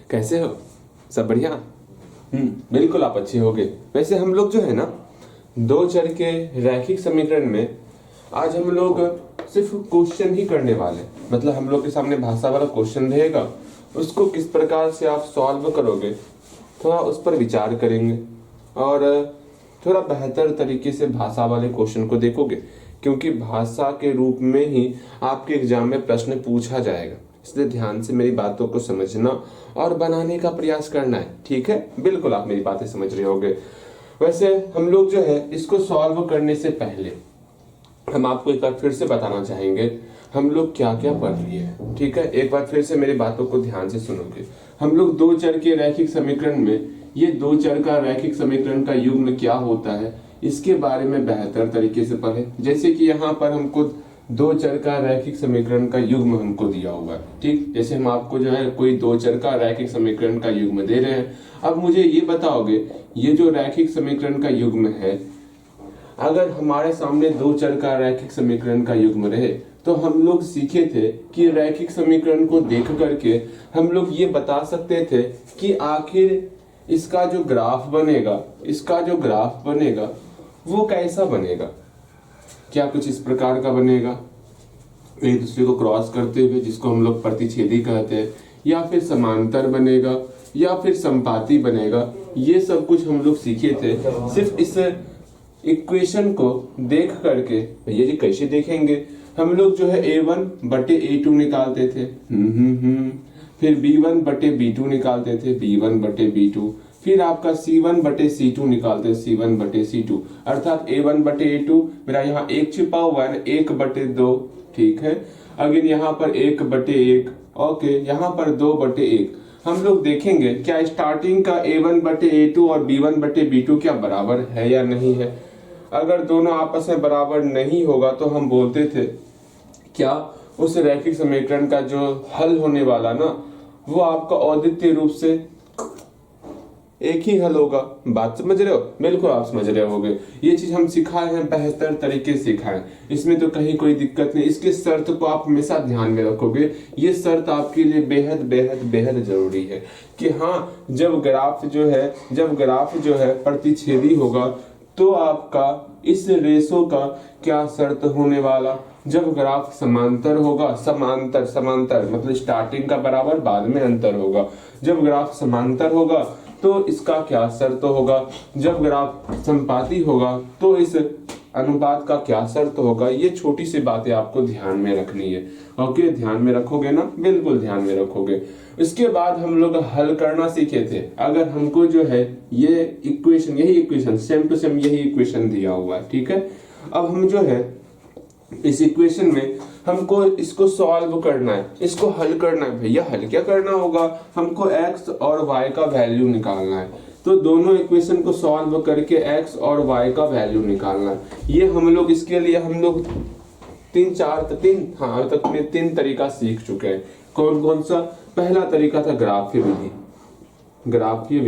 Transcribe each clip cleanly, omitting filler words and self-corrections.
कैसे हो? सब बढ़िया? बिल्कुल आप अच्छे होगे। वैसे हम लोग जो है ना, दो चर के रैखिक समीकरण में आज हम लोग सिर्फ क्वेश्चन ही करने वाले। मतलब हम लोग के सामने भाषा वाला क्वेश्चन रहेगा, उसको किस प्रकार से आप सॉल्व करोगे, थोड़ा उस पर विचार करेंगे और थोड़ा बेहतर तरीके से भाषा वाले क्वेश्चन को देखोगे, क्योंकि भाषा के रूप में ही आपके एग्जाम में प्रश्न पूछा जाएगा। इसलिए ध्यान से मेरी बातों को समझना और बनाने का प्रयास करना है, ठीक है? बिल्कुल आप मेरी बातें समझ रहे होगे। वैसे हम लोग जो है इसको सॉल्व करने से पहले हम आपको एक बार फिर से बताना चाहेंगे हम लोग क्या क्या पढ़ लिए हैं, ठीक है? एक बार फिर से मेरी बातों को ध्यान से सुनोगे। हम लोग दो चर के रैखिक समीकरण में ये दो चर का रैखिक समीकरण का युग्म क्या होता है इसके बारे में बेहतर तरीके से पढ़े। जैसे कि यहाँ पर हमको दो चर का रैखिक समीकरण का युग्म हमको दिया हुआ है, ठीक? जैसे हम आपको जो है कोई दो चर का रैखिक समीकरण का युग्म दे रहे हैं। अब मुझे ये बताओगे, ये जो रैखिक समीकरण का युग्म है, अगर हमारे सामने दो चर का रैखिक समीकरण का युग्म रहे तो हम लोग सीखे थे कि रैखिक समीकरण को देख करके हम लोग ये बता सकते थे कि आखिर इसका जो ग्राफ बनेगा वो कैसा बनेगा। क्या कुछ इस प्रकार का बनेगा, एक दूसरे को क्रॉस करते हुए, जिसको हम लोग प्रतिच्छेदी कहते हैं, या फिर समांतर बनेगा, या फिर संपाती बनेगा। ये सब कुछ हम लोग सीखे थे। सिर्फ इस इक्वेशन को देख करके, भैया जी कैसे देखेंगे, हम लोग जो है a1 बटे a2 निकालते थे, फिर b1 बटे b2 निकालते थे, b1 बटे b2, फिर आपका c1 बटे c2 निकालते, c1 बटे c2, अर्थात a1 बटे a2, मेरा यहाँ एक छिपा हुआ है, 1 बटे 2, ठीक है? अगेन यहाँ पर 1 बटे 1, ओके, यहाँ पर 2 बटे 1। हम लोग देखेंगे क्या स्टार्टिंग का a1 बटे a2 और b1 बटे b2 क्या बराबर है या नहीं है। अगर दोनों आपस में बराबर नहीं होगा तो हम बोलते थे क्या उस रैखिक समीकरण का जो हल होने वाला ना, वो आपका अद्वितीय रूप से एक ही हल होगा। बात समझ रहे हो? बिल्कुल आप समझ रहे होगे। ये चीज हम सिखाए हैं, बेहतर तरीके से सिखाए, इसमें तो कहीं कोई दिक्कत नहीं। इसके शर्त को आप हमेशा ध्यान में रखोगे। ये शर्त आपके लिए बेहद बेहद बेहद जरूरी है कि हाँ, जब ग्राफ जो है प्रतिच्छेदी होगा तो आपका इस रेशो का क्या शर्त होने वाला। जब ग्राफ समांतर होगा, समांतर मतलब स्टार्टिंग का बराबर बाद में अंतर होगा। जब ग्राफ समांतर होगा तो इसका क्या शर्त होगा। जब ग्राफ संपाती होगा तो इस अनुपात का क्या शर्त होगा। ये छोटी सी बातें आपको ध्यान में रखनी है। ओके, ध्यान में रखोगे ना? बिल्कुल ध्यान में रखोगे। इसके बाद हम लोग हल करना सीखे थे। अगर हमको जो है ये इक्वेशन, यही इक्वेशन सेम टू सेम यही इक्वेशन दिया हुआ है, ठीक है? अब हम जो है इस इक्वेशन में हमको इसको सॉल्व करना है, इसको हल करना है। भैया हल क्या करना होगा, हमको x और y का वैल्यू निकालना है। तो दोनों इक्वेशन को सॉल्व करके x और y का वैल्यू निकालना है। ये हम लोग इसके लिए हम लोग तीन तरीका सीख चुके हैं। कौन कौन सा? पहला तरीका था ग्राफीय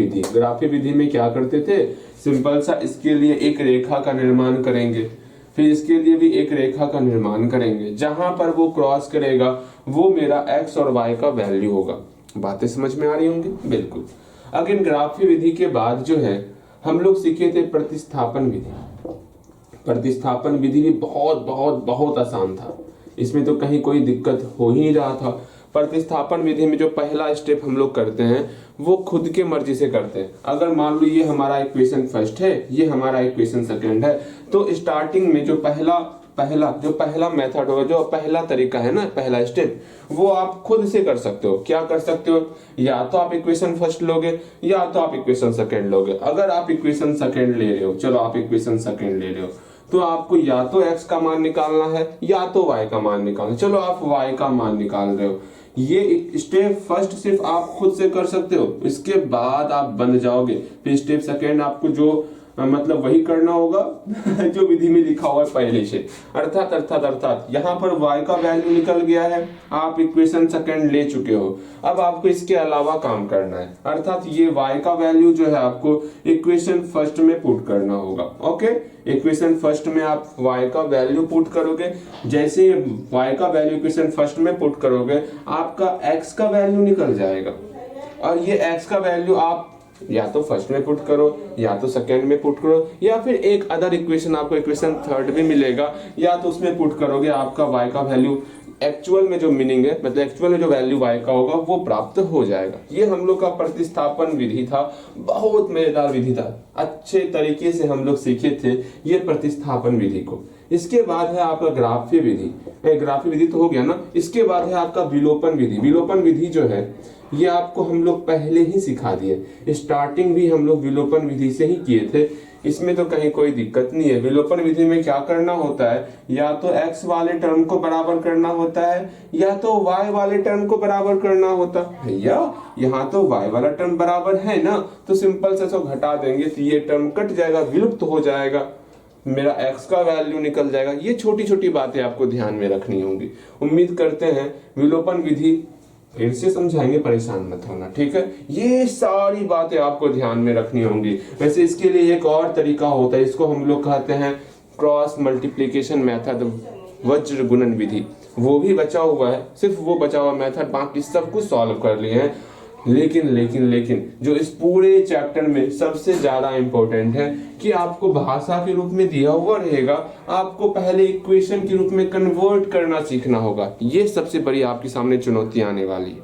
विधि में क्या करते थे, सिंपल सा इसके लिए एक रेखा का निर्माण करेंगे, फिर इसके लिए भी एक रेखा का निर्माण करेंगे, जहां पर वो क्रॉस करेगा वो मेरा x और y का वैल्यू होगा। बातें समझ में आ रही होंगी? बिल्कुल। अगेन ग्राफीय विधि के बाद जो है हम लोग सीखे थे प्रतिस्थापन विधि भी बहुत बहुत बहुत आसान था। इसमें तो कहीं कोई दिक्कत हो ही नहीं रहा था। प्रतिस्थापन विधि में जो पहला स्टेप हम लोग करते हैं वो खुद के मर्जी से करते हैं। अगर मान लो ये हमारा इक्वेशन फर्स्ट है, ये हमारा इक्वेशन सेकंड है, तो स्टार्टिंग में जो पहला मेथड होगा, जो पहला तरीका है ना, पहला स्टेप, वो आप खुद से कर सकते हो। क्या कर सकते हो? या तो आप इक्वेशन फर्स्ट लोगे या तो आप इक्वेशन सेकंड लोगे। अगर आप इक्वेशन सेकंड ले रहे हो, चलो आप इक्वेशन सेकंड ले रहे हो, तो आपको या तो x का मान निकालना है या तो y का मान निकालना है। चलो आप y का मान निकाल रहे हो। ये स्टेप फर्स्ट सिर्फ आप खुद से कर सकते हो, इसके बाद आप बन जाओगे। फिर स्टेप सेकंड आपको जो मतलब वही करना होगा जो विधि में लिखा हुआ है पहले से। अर्थात यहाँ पर y का वैल्यू निकल गया है, आप इक्वेशन सेकंड ले चुके हो। अब आपको इसके अलावा काम करना है, अर्थात ये y का वैल्यू जो है आपको इक्वेशन फर्स्ट में पुट करना होगा। ओके, इक्वेशन फर्स्ट में आप y का वैल्यू पुट करोगे। जैसे y का वैल्यू इक्वेशन फर्स्ट में पुट करोगे, आपका x का वैल्यू निकल जाएगा। और ये x का वैल्यू आप या तो फर्स्ट में पुट करो या तो सेकंड में पुट करो, या फिर एक अदर इक्वेशन आपको इक्वेशन थर्ड में मिलेगा, या तो उसमें पुट करोगे, आपका y का वैल्यू एक्चुअल में जो मीनिंग है, मतलब एक्चुअल में जो वैल्यू y का होगा वो प्राप्त हो जाएगा। ये हम लोग का प्रतिस्थापन विधि था, बहुत मजेदार विधि था, अच्छे तरीके से हम लोग सीखे थे ये प्रतिस्थापन विधि को। इसके बाद है आपका ग्राफ्य विधि। ग्राफ्य विधि तो हो गया ना। इसके बाद है आपका विलोपन विधि। विलोपन विधि जो है ये आपको हम लोग पहले ही सिखा दिए, स्टार्टिंग भी हम लोग विलोपन विधि से ही किए थे, इसमें तो कहीं कोई दिक्कत नहीं है। विलोपन विधि में क्या करना होता है, या तो x वाले टर्म को बराबर करना होता है या तो y वाले टर्म को बराबर करना होता है। भैया यहाँ तो y वाला टर्म बराबर है ना, तो सिंपल से इसको घटा देंगे तो ये टर्म कट जाएगा, विलुप्त हो जाएगा, मेरा x का वैल्यू निकल जाएगा। ये छोटी छोटी बातें आपको ध्यान में रखनी होंगी। उम्मीद करते हैं विलोपन विधि फिर से समझाएंगे, परेशान मत होना, ठीक है। ये सारी बातें आपको ध्यान में रखनी होंगी। वैसे इसके लिए एक और तरीका होता है, इसको हम लोग कहते हैं क्रॉस मल्टीप्लिकेशन मेथड, वज्र गुणन विधि। वो भी बचा हुआ है, सिर्फ वो बचा हुआ मेथड, बाकी सब कुछ सॉल्व कर लिए हैं। लेकिन जो इस पूरे चैप्टर में सबसे ज्यादा इंपॉर्टेंट है कि आपको भाषा के रूप में दिया हुआ रहेगा, आपको पहले इक्वेशन के रूप में कन्वर्ट करना सीखना होगा। ये सबसे बड़ी आपके सामने चुनौती आने वाली है।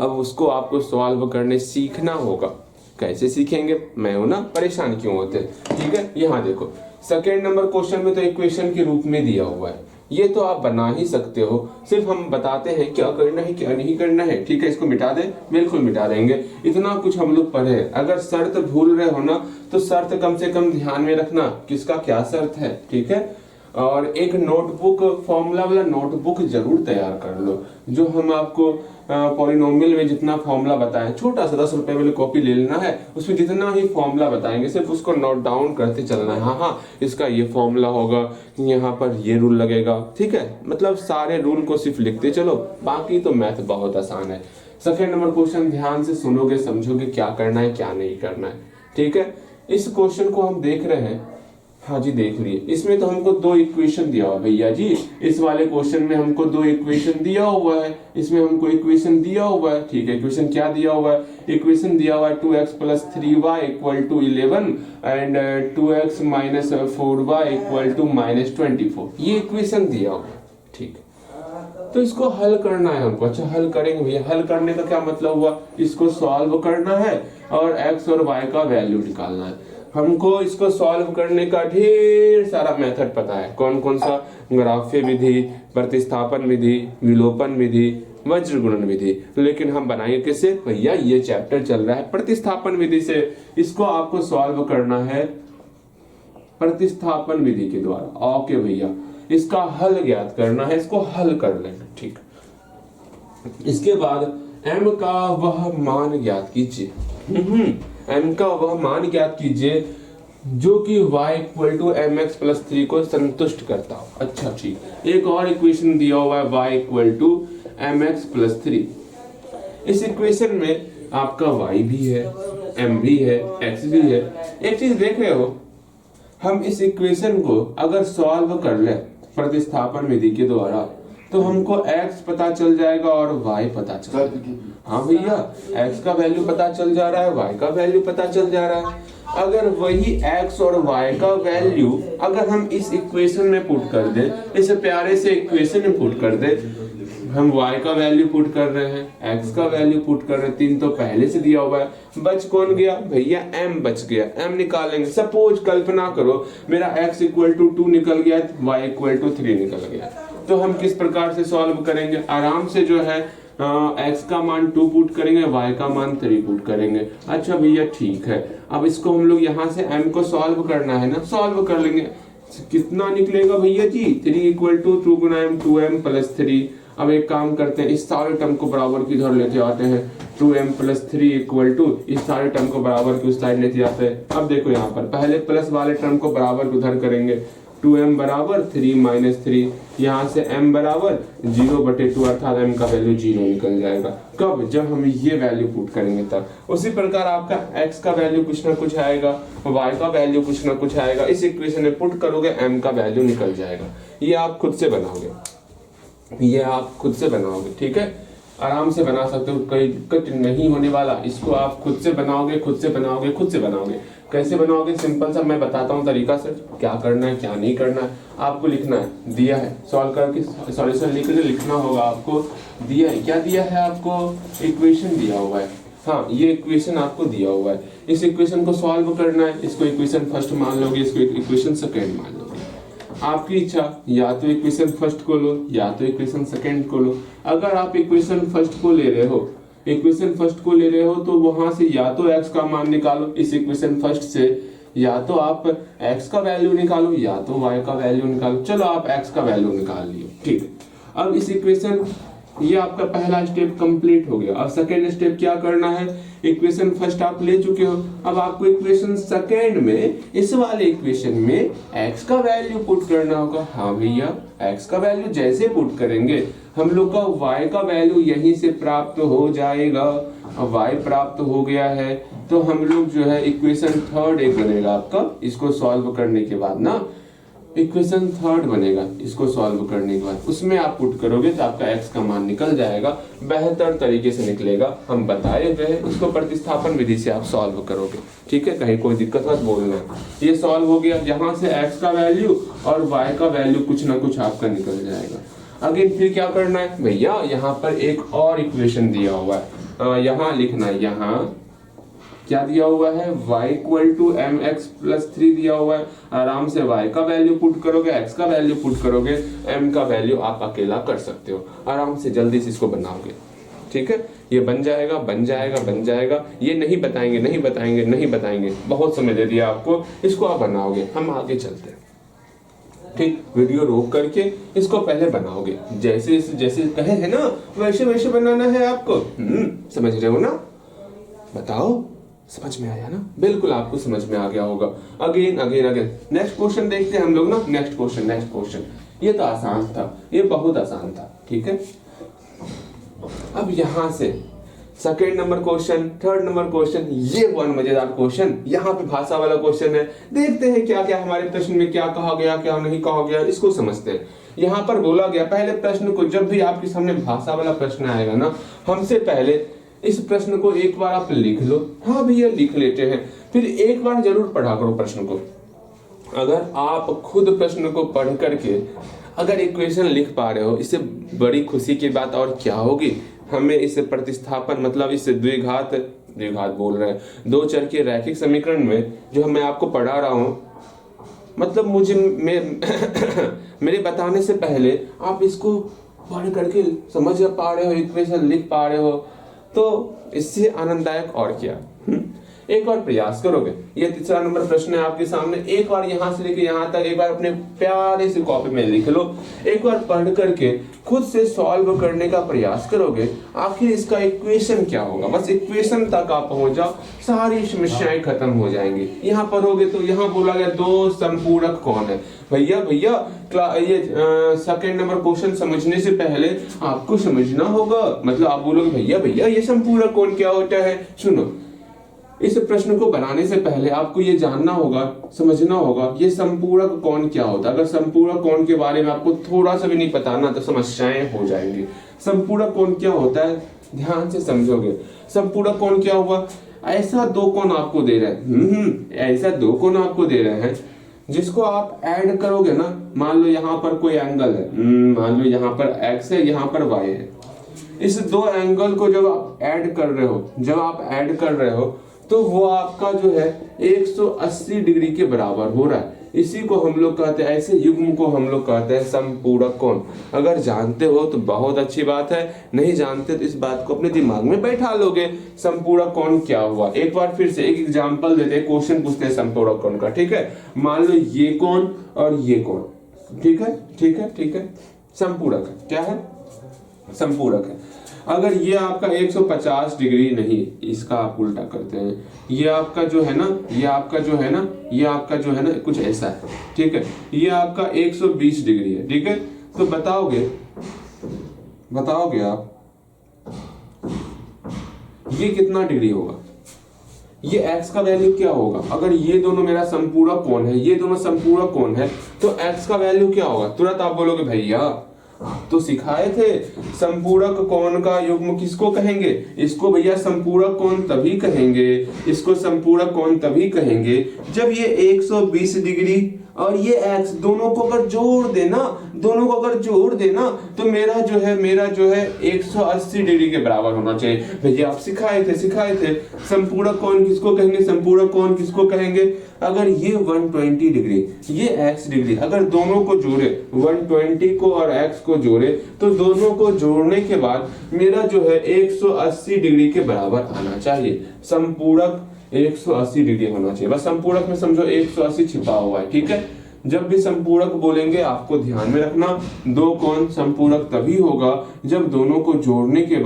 अब उसको आपको सॉल्व करने सीखना होगा। कैसे सीखेंगे, मैं हूं ना, परेशान क्यों होते, ठीक है। यहाँ देखो सेकेंड नंबर क्वेश्चन में तो इक्वेशन के रूप में दिया हुआ है, ये तो आप बना ही सकते हो, सिर्फ हम बताते हैं क्या करना है क्या नहीं करना है, ठीक है। इसको मिटा दे, बिल्कुल मिटा देंगे, इतना कुछ हम लोग पढ़े। अगर शर्त भूल रहे हो ना तो शर्त कम से कम ध्यान में रखना, किसका क्या शर्त है, ठीक है। और एक नोटबुक, फॉर्मूला वाला नोटबुक जरूर तैयार कर लो। जो हम आपको पॉलिनोमियल में जितना फॉर्मूला बताएं, छोटा सा 10 रुपए वाली कॉपी ले लेना है, उसमें जितना ही फॉर्मूला बताएंगे सिर्फ उसको नोट डाउन करते चलना है। हाँ, इसका ये फॉर्मूला होगा, यहाँ पर ये रूल लगेगा, ठीक है। मतलब सारे रूल को सिर्फ लिखते चलो, बाकी तो मैथ बहुत आसान है। सेकेंड नंबर क्वेश्चन ध्यान से सुनोगे, समझोगे क्या करना है क्या नहीं करना है, ठीक है। इस क्वेश्चन को हम देख रहे हैं, हाँ जी देख लिए। इसमें तो हमको दो इक्वेशन दिया हुआ भैया जी, इस वाले क्वेश्चन में हमको दो इक्वेशन दिया हुआ है, इसमें हमको इक्वेशन दिया हुआ है, ठीक है। इक्वेशन क्या दिया हुआ है, इक्वेशन दिया हुआ है 2x + 3y = 11 and 2x - 4y = -24, ये इक्वेशन दिया हुआ है, ठीक है। तो इसको हल करना है हमको। अच्छा हल करेंगे भैया, हल करने का क्या मतलब हुआ, इसको सॉल्व करना है और x और y का वैल्यू निकालना है। हमको इसको सॉल्व करने का ढेर सारा मेथड पता है, कौन कौन सा, ग्राफ्य विधि, प्रतिस्थापन विधि, विलोपन विधि, वज्र गुणन विधि। लेकिन हम बनाएंगे कैसे भैया, ये चैप्टर चल रहा है प्रतिस्थापन विधि से, इसको आपको सॉल्व करना है प्रतिस्थापन विधि के द्वारा। ओके भैया, इसका हल ज्ञात करना है, इसको हल कर लेना, ठीक। इसके बाद m का वह मान ज्ञात कीजिए। m का वह मान ज्ञात कीजिए जो कि y = mx + 3 को संतुष्ट करता हो। अच्छा ठीक, एक और इक्वेशन दिया हुआ है y = mx + 3। इस इक्वेशन में आपका y भी है, m भी है, x भी है। एक चीज देख रहे हो, हम इस इक्वेशन को अगर सॉल्व कर ले प्रतिस्थापन विधि के द्वारा तो हमको x पता चल जाएगा और y पता चल जाएगा। हाँ भैया, x का वैल्यू पता चल जा रहा है, y का वैल्यू पता चल जा रहा है। अगर वही x और y का वैल्यू अगर हम इस इक्वेशन में पुट कर दे, इस प्यारे से इक्वेशन में पुट कर दे, हम y का वैल्यू पुट कर रहे हैं, x का वैल्यू पुट कर रहे हैं, 3 तो पहले से दिया हुआ है, बच कौन गया भैया, m बच गया। m निकालेंगे, सपोज कल्पना करो मेरा x = 2 निकल गया, y = 3 निकल गया, तो हम किस प्रकार से सॉल्व करेंगे, आराम से जो है x का मान 2 पुट करेंगे, y का मान 3 पुट करेंगे। अच्छा भैया ठीक है, अब इसको हम लोग यहाँ से m को सॉल्व करना है ना, सॉल्व कर लेंगे। कितना निकलेगा भैया जी, 3 = 2 × m 2m + 3। अब एक काम करते हैं, इस सारे टर्म को बराबर की इधर लेते आते हैं, 2m + 3 = इस सारे टर्म को बराबर की उस साइड लेते आते हैं। अब देखो यहाँ पर पहले प्लस वाले टर्म को बराबर उधर करेंगे, 2m = 3 - 3, यहाँ से m = 0/2, अर्थात m का वैल्यू 0 निकल जाएगा। कब, जब हम ये वैल्यू पुट करेंगे तब। उसी प्रकार आपका x का वैल्यू कुछ ना कुछ आएगा, y का वैल्यू कुछ ना कुछ आएगा, इस इक्वेशन में पुट करोगे m का वैल्यू निकल जाएगा। ये आप खुद से बनाओगे, ये आप खुद से बनाओगे, ठीक है। आराम से बना सकते हो, कोई कट नहीं होने वाला। इसको आप खुद से बनाओगे, खुद से बनाओगे, खुद से बनाओगे। कैसे बनाओगे? सिंपल सा मैं बताता हूँ तरीका से, क्या करना है क्या नहीं करना है। आपको लिखना है, दिया है सॉल्व करके सॉल्यूशन लिख के लिखना होगा आपको। दिया है, क्या दिया है आपको? इक्वेशन दिया हुआ है। हाँ, ये इक्वेशन आपको दिया हुआ है, इस इक्वेशन को सॉल्व करना है। इसको इक्वेशन फर्स्ट मान लोगे, इसको इक्वेशन सेकेंड मान लोगे। आपकी इच्छा, या तो इक्वेशन फर्स्ट को लो या तो इक्वेशन सेकेंड को लो। अगर आप इक्वेशन फर्स्ट को ले रहे हो, इक्वेशन फर्स्ट को ले रहे हो तो वहां से या तो x का मान निकालो इस इक्वेशन फर्स्ट से, या तो आप x का वैल्यू निकालो या तो y का वैल्यू निकालो। चलो आप x का वैल्यू निकाल लियो, ठीक है। अब इस इक्वेशन, ये आपका पहला स्टेप कंप्लीट हो गया। अब सेकेंड स्टेप क्या करना है? इक्वेशन फर्स्ट आप ले चुके हो, अब आपको इक्वेशन सेकेंड में, इस वाले इक्वेशन में x का वैल्यू पुट करना होगा। हाँ भैया, x का वैल्यू जैसे पुट करेंगे हम लोग का y का वैल्यू यहीं से प्राप्त हो जाएगा। अब y प्राप्त हो गया है तो हम लोग जो है इक्वेशन थर्ड एक बनेगा आपका, इसको सॉल्व करने के बाद ना इक्वेशन थर्ड बनेगा। इसको सॉल्व करने के बाद उसमें आप पुट करोगे तो आपका x का मान निकल जाएगा, बेहतर तरीके से निकलेगा। हम बताए हुए हैं, उसको प्रतिस्थापन विधि से आप सॉल्व करोगे, ठीक है। कहीं कोई दिक्कत मत बोलना। ये सॉल्व हो गया, यहाँ से x का वैल्यू और y का वैल्यू कुछ ना कुछ आपका निकल जाएगा। अगेन फिर क्या करना है भैया? यहाँ पर एक और इक्वेशन दिया हुआ है, यहाँ लिखना है। यहाँ क्या दिया हुआ है? y equal to m x plus 3 दिया हुआ है। आराम से y का वैल्यू पुट करोगे, x का वैल्यू पुट करोगे, m का वैल्यू आप अकेला कर सकते हो। आराम से जल्दी से इसको बनाओगे, ठीक है। ये बन जाएगा, बन जाएगा, बन जाएगा। ये नहीं बताएंगे, नहीं बताएंगे, नहीं बताएंगे, बहुत समय दे दिया आपको, इसको आप बनाओगे। हम आगे चलते हैं, ठीक। वीडियो रोक करके इसको पहले बनाओगे, जैसे जैसे कहे है ना वैसे वैसे बनाना है आपको। समझ रहे हो ना? बताओ, समझ में आया ना? बिल्कुल आपको समझ में आ गया होगा। Again again again next question देखते हैं हम लोग ना। नेक्स्ट क्वेश्चन ये तो आसान था, ये बहुत आसान था, ठीक है। अब यहां से second number question, third number question, ये वन मजेदार क्वेश्चन, यहाँ पे भाषा वाला क्वेश्चन है। देखते हैं क्या क्या हमारे प्रश्न में क्या कहा गया, क्या नहीं कहा गया, इसको समझते हैं। यहाँ पर बोला गया, पहले प्रश्न को, जब भी आपके सामने भाषा वाला प्रश्न आएगा ना, हमसे पहले इस प्रश्न को एक बार आप लिख लो। हाँ भैया लिख लेते हैं, फिर एक बार जरूर पढ़ा करो प्रश्न को। अगर आप खुद प्रश्न को पढ़ करके अगर इक्वेशन लिख पा रहे हो, इससे बड़ी खुशी की बात और क्या होगी। हमें इस प्रतिस्थापन मतलब इस द्विघात बोल रहे हैं, दो चर के रैखिक समीकरण में जो मैं आपको पढ़ा रहा हूँ, मतलब मुझे मेरे बताने से पहले आप इसको पढ़ करके समझ पा रहे हो, इक्वेशन लिख पा रहे हो, तो इससे आनंददायक और क्या। एक बार प्रयास करोगे। ये तीसरा नंबर प्रश्न है आपके सामने। एक बार यहाँ से लेके यहाँ तक एक बार अपने प्यारे से कॉपी में लिख लो, एक बार पढ़ करके खुद से सॉल्व करने का प्रयास करोगे। आखिर इसका इक्वेशन क्या होगा, बस इक्वेशन तक आप पहुंच जाओ, सारी समस्याएं खत्म हो जाएंगी। यहाँ पढ़ोगे तो यहाँ बोला गया दो संपूरक कौन है। भैया ये सेकंड नंबर क्वेश्चन समझने से पहले आपको समझना होगा, मतलब आप बोलोगे भैया ये संपूरक कौन क्या होता है। सुनो, इस प्रश्न को बनाने से पहले आपको ये जानना होगा, समझना होगा ये संपूरक कौन क्या होता है। अगर संपूरक कौन के बारे में आपको थोड़ा सा भी नहीं पता ना, तो समस्याएं हो जाएंगी। संपूरक कौन क्या होता है, ध्यान से समझोगे। संपूरक कौन क्या हुआ, ऐसा दो कोण आपको दे रहे हैं, ऐसा दो कोण आपको दे रहे हैं जिसको आप ऐड करोगे ना। मान लो यहाँ पर कोई एंगल है, मान लो यहाँ पर x है, यहाँ पर y है। इस दो एंगल को जब आप ऐड कर रहे हो, तो वो आपका जो है 180 डिग्री के बराबर हो रहा है। इसी को हम लोग कहते हैं, ऐसे युग्म को हम लोग कहते हैं संपूरक कोण। अगर जानते हो तो बहुत अच्छी बात है, नहीं जानते तो इस बात को अपने दिमाग में बैठा लोगे। संपूरक कोण क्या हुआ, एक बार फिर से एक एग्जांपल देते हैं, क्वेश्चन पूछते हैं संपूरक कोण का, ठीक है। मान लो ये कोण और ये कोण, ठीक है। संपूरक है, क्या है, संपूरक है। अगर ये आपका 150 डिग्री नहीं, इसका आप उल्टा करते हैं, ये आपका जो है ना कुछ ऐसा है, ठीक है। ये आपका 120 डिग्री है, ठीक है। तो बताओगे आप ये कितना डिग्री होगा, ये x का वैल्यू क्या होगा। अगर ये दोनों मेरा संपूरक कोण है, ये दोनों संपूरक कोण है, तो x का वैल्यू क्या होगा। तुरंत आप बोलोगे भैया तो सिखाए थे संपूरक कोण का युग्म किसको कहेंगे। इसको भैया संपूरक कोण तभी कहेंगे, इसको संपूरक कोण तभी कहेंगे जब ये 120 डिग्री और ये x दोनों को अगर जोड़ देना, दोनों को अगर जोड़ देना तो मेरा जो है 180 डिग्री के बराबर होना चाहिए। भैया आप सिखाए थे संपूरक कोण किसको कहेंगे, संपूरक कोण किसको कहेंगे। अगर ये 120 डिग्री ये x डिग्री अगर दोनों को जोड़े, 120 को और x को जोड़े, तो दोनों को जोड़ने के बाद मेरा जो है 180 डिग्री के बराबर आना चाहिए। संपूरक 180 डिग्री होना चाहिए। बस संपूरक में समझो 180 छिपा हुआ है, ठीक है। जब भी संपूरक बोलेंगे आपको ध्यान में रखना, दो कोण संपूरक तभी होगा जब दोनों को जोड़ने के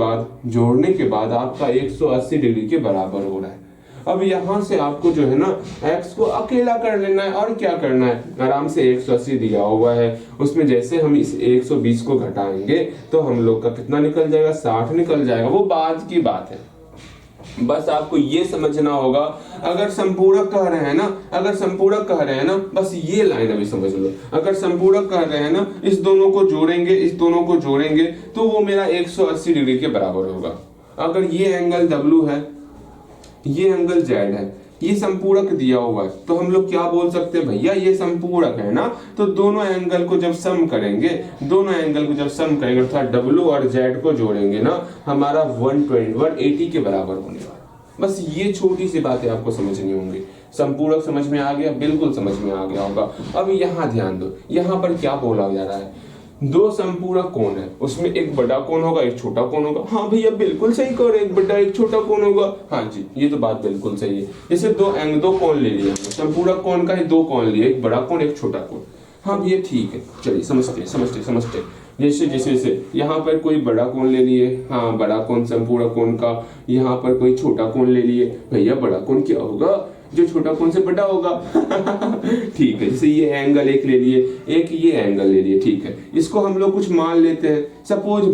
बाद आपका 180 डिग्री के बराबर हो रहा है। अब यहां से आपको जो है ना x को अकेला कर लेना है और क्या करना है, आराम से 180 दिया हुआ है, उसमें जैसे हम इस 120 को घटाएंगे तो हम लोग का कितना निकल जाएगा, 60 निकल जाएगा। वो बाद की बात है, बस आपको ये समझना होगा। अगर संपूरक कह रहे हैं ना, बस ये लाइन अभी समझ लो। अगर संपूरक कह रहे हैं ना, इस दोनों को जोड़ेंगे तो वो मेरा 180 डिग्री के बराबर होगा। अगर ये एंगल W है, ये एंगल Z है, ये संपूरक दिया हुआ है, तो हम लोग क्या बोल सकते हैं, भैया ये संपूरक है ना, तो दोनों एंगल को जब सम करेंगे अर्थात W और Z को जोड़ेंगे ना, हमारा 180 के बराबर होने वाला। बस ये छोटी सी बातें आपको समझनी होंगी। संपूरक समझ में आ गया, बिल्कुल समझ में आ गया होगा। अब यहाँ ध्यान दो, यहाँ पर क्या बोला जा रहा है, दो संपूरक कोण है, उसमें एक बड़ा कोण होगा, एक छोटा कोण होगा। हाँ भैया बिल्कुल सही कह रहे हैं, एक बड़ा एक छोटा कोण होगा। हाँ जी, ये तो बात बिल्कुल सही है। जैसे दो कोण ले लिया, संपूरक कोण का ही दो कोण लिए, एक बड़ा कोण एक छोटा कोण। हाँ भैया ठीक है, चलिए समझते। जैसे यहाँ पर कोई बड़ा कोण ले लिए, हाँ बड़ा कोण संपूरक कोण का, यहाँ पर कोई छोटा कोण ले लिए, भैया बड़ा कोण क्या होगा, जो छोटा कोण से बड़ा होगा। ठीक है, जैसे ये एंगल एक ले लिए, एक ये एंगल ले लिए, ठीक है। इसको हम लोग कुछ मान लेते हैं, सपोज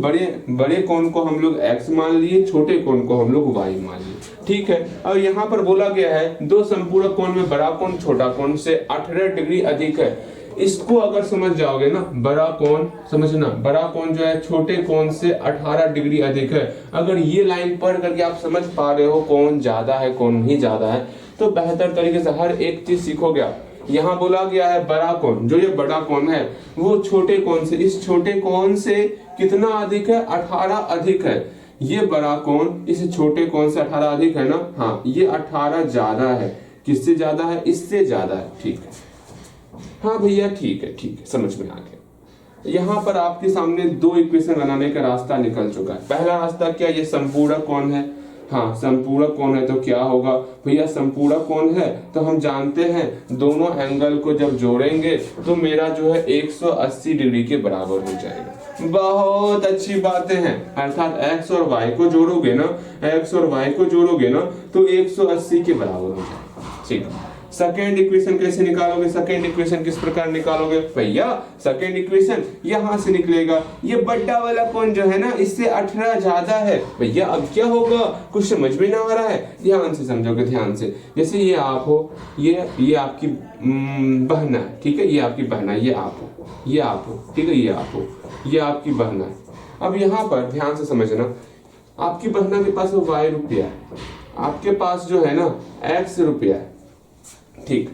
बड़े कोण को हम लोग x मान लिए, छोटे कोण को हम लोग y मान लिए, ठीक है। और यहाँ पर बोला गया है दो संपूरक कोण में बड़ा कोण छोटा कोण से 18 डिग्री अधिक है। इसको अगर समझ जाओगे ना, बड़ा कोण समझना, बड़ा कोण जो है छोटे कोण से 18 डिग्री अधिक है। अगर ये लाइन पढ़ करके आप समझ पा रहे हो कौन ज्यादा है कौन नहीं ज्यादा है, तो बेहतर तरीके से हर एक चीज सीखोगे आप। यहाँ बोला गया है बड़ा कोण, जो ये बड़ा कोण है वो छोटे कोण से, इस छोटे कोण से कितना अधिक है, 18 अधिक है। ये बड़ा कोण इस छोटे कोण से 18 अधिक है ना, हाँ ये 18 ज्यादा है। किससे ज्यादा है, इससे ज्यादा है, ठीक है। हाँ भैया ठीक है, समझ में आ गया। यहाँ पर आपके सामने दो इक्वेशन बनाने का रास्ता निकल चुका है। पहला रास्ता क्या, ये संपूरक कोण है, हाँ संपूरक कोण है तो क्या होगा भैया, संपूरक कोण है तो हम जानते हैं दोनों एंगल को जब जोड़ेंगे तो मेरा जो है 180 डिग्री के बराबर हो जाएगा। बहुत अच्छी बातें हैं, अर्थात x और y को जोड़ोगे ना, तो 180 के बराबर हो जाएगा, ठीक है। सेकेंड इक्वेशन कैसे निकालोगे, सेकेंड इक्वेशन किस प्रकार निकालोगे भैया, सेकेंड इक्वेशन यहां से निकलेगा, ये बड़ा वाला कोण जो है ना इससे 18 ज्यादा है। भैया अब क्या होगा, कुछ समझ में ना आ रहा है, ध्यान से समझोगे, ध्यान से। जैसे ये आप हो, ये आपकी बहन है, ठीक है, ये आपकी बहन है, ये आप हो, ठीक है, ये आप हो, ये आपकी बहन है। अब यहाँ पर ध्यान से समझना, आपकी बहना के पास y रुपया है, आपके पास जो है ना x रुपया है, ठीक।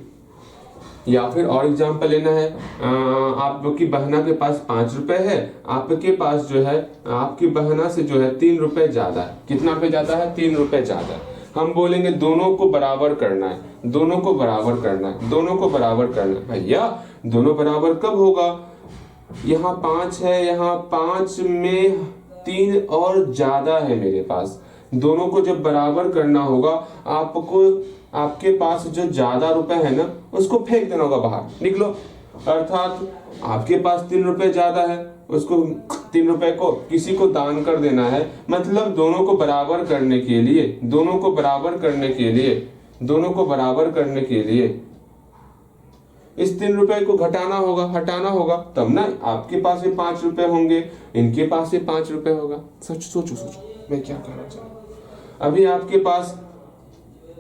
या फिर और एग्जांपल लेना है, आपकी बहना के पास 5 रुपए है, आपके पास जो है आपकी बहना से जो है 3 रुपए ज्यादा है। कितना पे ज्यादा है, 3 रुपए ज्यादा है। हम बोलेंगे दोनों को बराबर करना है, दोनों को बराबर करना है। भैया दोनों बराबर कब होगा, यहाँ 5 है, यहाँ 5 में 3 और ज्यादा है मेरे पास। दोनों को जब बराबर करना होगा आपको, आपके पास जो ज्यादा रुपए है ना उसको फेंक देना होगा बाहर, निकलो। अर्थात आपके पास 3 रुपए ज्यादा है, उसको 3 रुपए को किसी को दान कर देना है। मतलब दोनों को बराबर करने के लिए इस 3 रुपए को हटाना होगा, तब ना आपके पास भी 5 रुपए होंगे, इनके पास भी 5 रुपए होगा। सोचो मैं क्या कहना चाहूँ। अभी आपके पास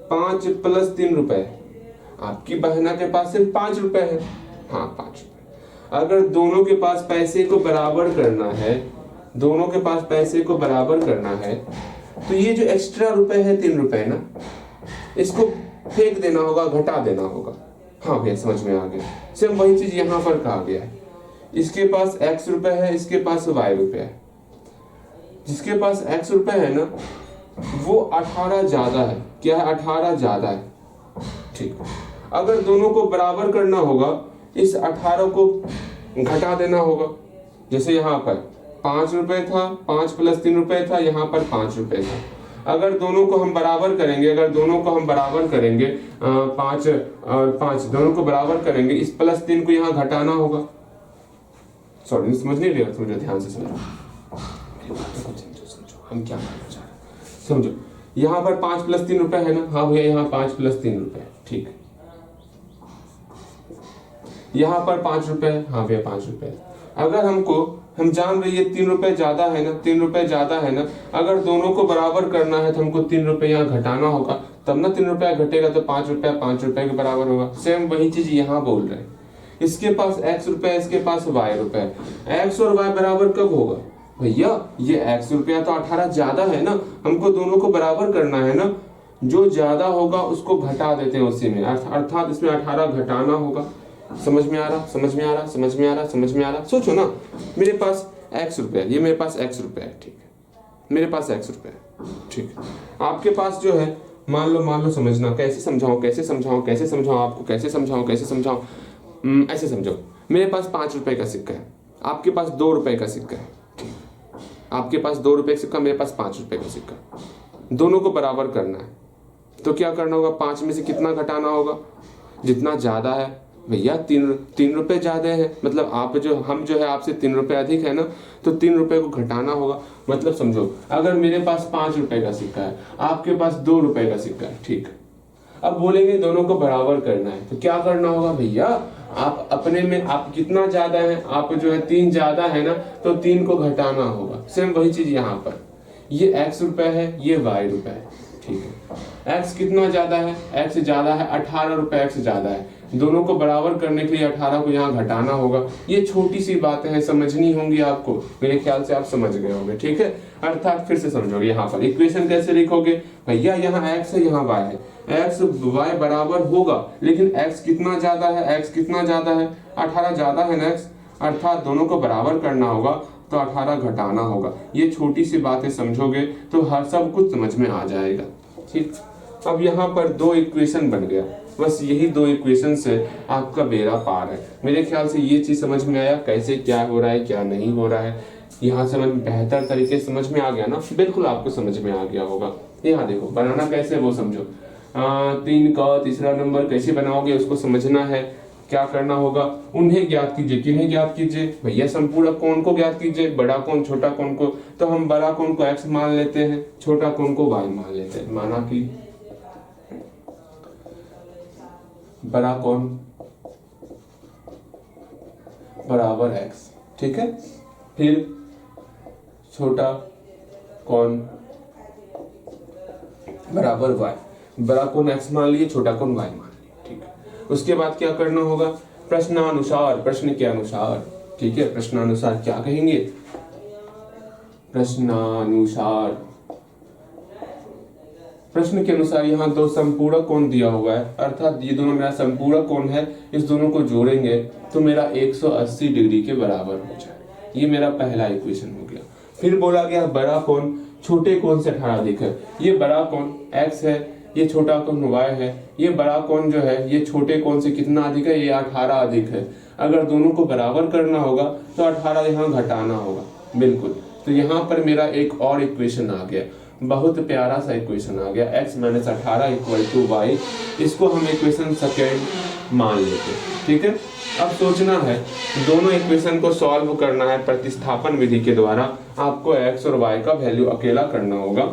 5 + 3 रुपए, आपकी बहना के पास सिर्फ 5 रुपए है, हाँ 5 रुपए। अगर दोनों के पास पैसे को बराबर करना है, दोनों के पास पैसे को बराबर करना है, तो ये जो एक्स्ट्रा रुपए है 3 रुपए ना, इसको फेंक देना होगा, घटा देना होगा। हाँ भैया समझ में आ गया। सेम वही चीज यहाँ पर कहा गया है। इसके पास x रुपए है, इसके पास y रुपए है। जिसके पास x रुपए है ना, वो 18 ज्यादा है। क्या है? 18 ज्यादा है। ठीक, अगर दोनों को बराबर करना होगा, इस 18 को घटा देना होगा। जैसे यहाँ पर 5 रुपए था, 5 प्लस 3 रुपए था, यहाँ पर 5 रुपए था। अगर दोनों को हम बराबर करेंगे, अगर दोनों को हम बराबर करेंगे, 5 और 5 दोनों को बराबर करेंगे, इस प्लस 3 को यहाँ घटाना होगा। सॉरी समझ नहीं रहे, समझो, ध्यान से समझो, हम क्या करना चाह रहे हैं समझो। यहाँ पर 5 प्लस 3 रुपए है ना, हाँ भैया यहाँ 5 प्लस 3 रुपए, ठीक। यहाँ पर 5 रुपए है, हाँ भैया 5 रुपए। अगर हम जान रहे ये 3 रुपए ज्यादा है ना, 3 रुपए ज्यादा है ना, अगर दोनों को बराबर करना है तो हमको 3 रुपए यहाँ घटाना होगा, तब ना 3 रुपया घटेगा तो 5 रुपया 5 रुपए के बराबर होगा। सेम वही चीज यहाँ बोल रहे हैं। इसके पास x रुपए, इसके पास y रुपए। x और y बराबर कब होगा भैया? ये x रुपया तो 18 ज्यादा है ना, हमको दोनों को बराबर करना है ना, जो ज्यादा होगा उसको घटा देते हैं उसी में, अर्थात इसमें 18 घटाना होगा। समझ में आ रहा? समझ में आ रहा? समझ में आ रहा? समझ में आ रहा? सोचो ना, मेरे पास x रुपए है, ये मेरे पास x रुपए है, ठीक है, मेरे पास x रुपए है, ठीक है। आपके पास जो है, मान लो समझना, कैसे समझाऊं आपको, कैसे समझाऊं, ऐसे समझो। मेरे पास 5 रुपए का सिक्का है, आपके पास 2 रुपए का सिक्का है, ठीक। आपके पास 2 रुपए का सिक्का, मेरे पास 5 रुपए का सिक्का। दोनों को बराबर करना है तो क्या करना होगा? 5 में से कितना घटाना होगा? जितना ज्यादा है भैया, 3 रुपए ज्यादा है, मतलब हम जो है आपसे 3 रुपए अधिक है ना, तो 3 रुपए को घटाना होगा। मतलब समझो, अगर मेरे पास 5 रुपए का सिक्का है, आपके पास 2 रुपए का सिक्का है, ठीक। अब बोलेंगे दोनों को बराबर करना है तो क्या करना होगा भैया? आप अपने में, आप कितना ज्यादा है, आप जो है 3 ज्यादा है ना, तो 3 को घटाना होगा। सेम वही चीज यहाँ पर, ये x रुपए है, ये y रुपए है, ठीक है। x कितना ज्यादा है? x ज्यादा है, 18 रुपए x ज्यादा है। दोनों को बराबर करने के लिए 18 को यहाँ घटाना होगा। ये छोटी सी बातें हैं, समझनी होंगी आपको, मेरे ख्याल से आप समझ गए होंगे, ठीक है। अर्थात फिर से समझोगे, यहाँ पर इक्वेशन कैसे लिखोगे भैया? यहाँ x है, यहाँ y है, x y बराबर होगा, लेकिन x कितना ज्यादा है? x कितना ज्यादा है? 18 ज्यादा है ना x, अर्थात दोनों को बराबर करना होगा तो 18 घटाना होगा। ये छोटी सी बातें समझोगे तो हर सब कुछ समझ में आ जाएगा, ठीक। अब यहाँ पर 2 इक्वेशन बन गया, बस यही 2 इक्वेशन से आपका बेड़ा पार है। मेरे ख्याल से ये चीज समझ में आया, कैसे क्या हो रहा है, क्या नहीं हो रहा है। यहाँ से बेहतर तरीके से समझ में आ गया ना? बिल्कुल आपको समझ में आ गया होगा। यहाँ देखो, बनाना कैसे वो समझो। 3 का तीसरा नंबर कैसे बनाओगे उसको समझना है। क्या करना होगा? उन्हें ज्ञात कीजिए। किन्हें ज्ञात कीजिए भैया? संपूर्ण कोण को ज्ञात कीजिए, बड़ा कोण छोटा कोण को। तो हम बड़ा कोण को x मान लेते हैं, छोटा कोण को y मान लेते हैं। माना कि बड़ा कोण बराबर x, ठीक है। फिर छोटा कोण बराबर y, बड़ा कोण x मान लिए, छोटा कोण y मान लिए, ठीक है। उसके बाद क्या करना होगा? प्रश्नानुसार, प्रश्न के अनुसार, ठीक है। प्रश्नानुसार क्या कहेंगे? प्रश्नानुसार, प्रश्न के अनुसार यहाँ 2 संपूर्ण कोण दिया हुआ है, अर्थात ये दोनों मेरा संपूर्ण कोण है, इस दोनों को जोड़ेंगे तो मेरा 180 डिग्री के बराबर हो जाए। ये मेरा पहला इक्वेशन हो गया। फिर बोला गया बड़ा कोण छोटे कोण से 18 अधिक है। ये बड़ा कोण x है, ये छोटा कोण y है। ये बड़ा कोण जो है ये छोटे कोण से कितना अधिक है? ये 18 अधिक है। अगर दोनों को बराबर करना होगा तो 18 यहाँ घटाना होगा, बिल्कुल। तो यहाँ पर मेरा एक और इक्वेशन आ गया, बहुत प्यारा सा इक्वेशन आ गया, x - 18 = y। इसको हम इक्वेशन सेकेंड मान लेते हैं, ठीक है। अब सोचना है, दोनों इक्वेशन को सॉल्व करना है प्रतिस्थापन विधि के द्वारा। आपको x और y का वैल्यू अकेला करना होगा।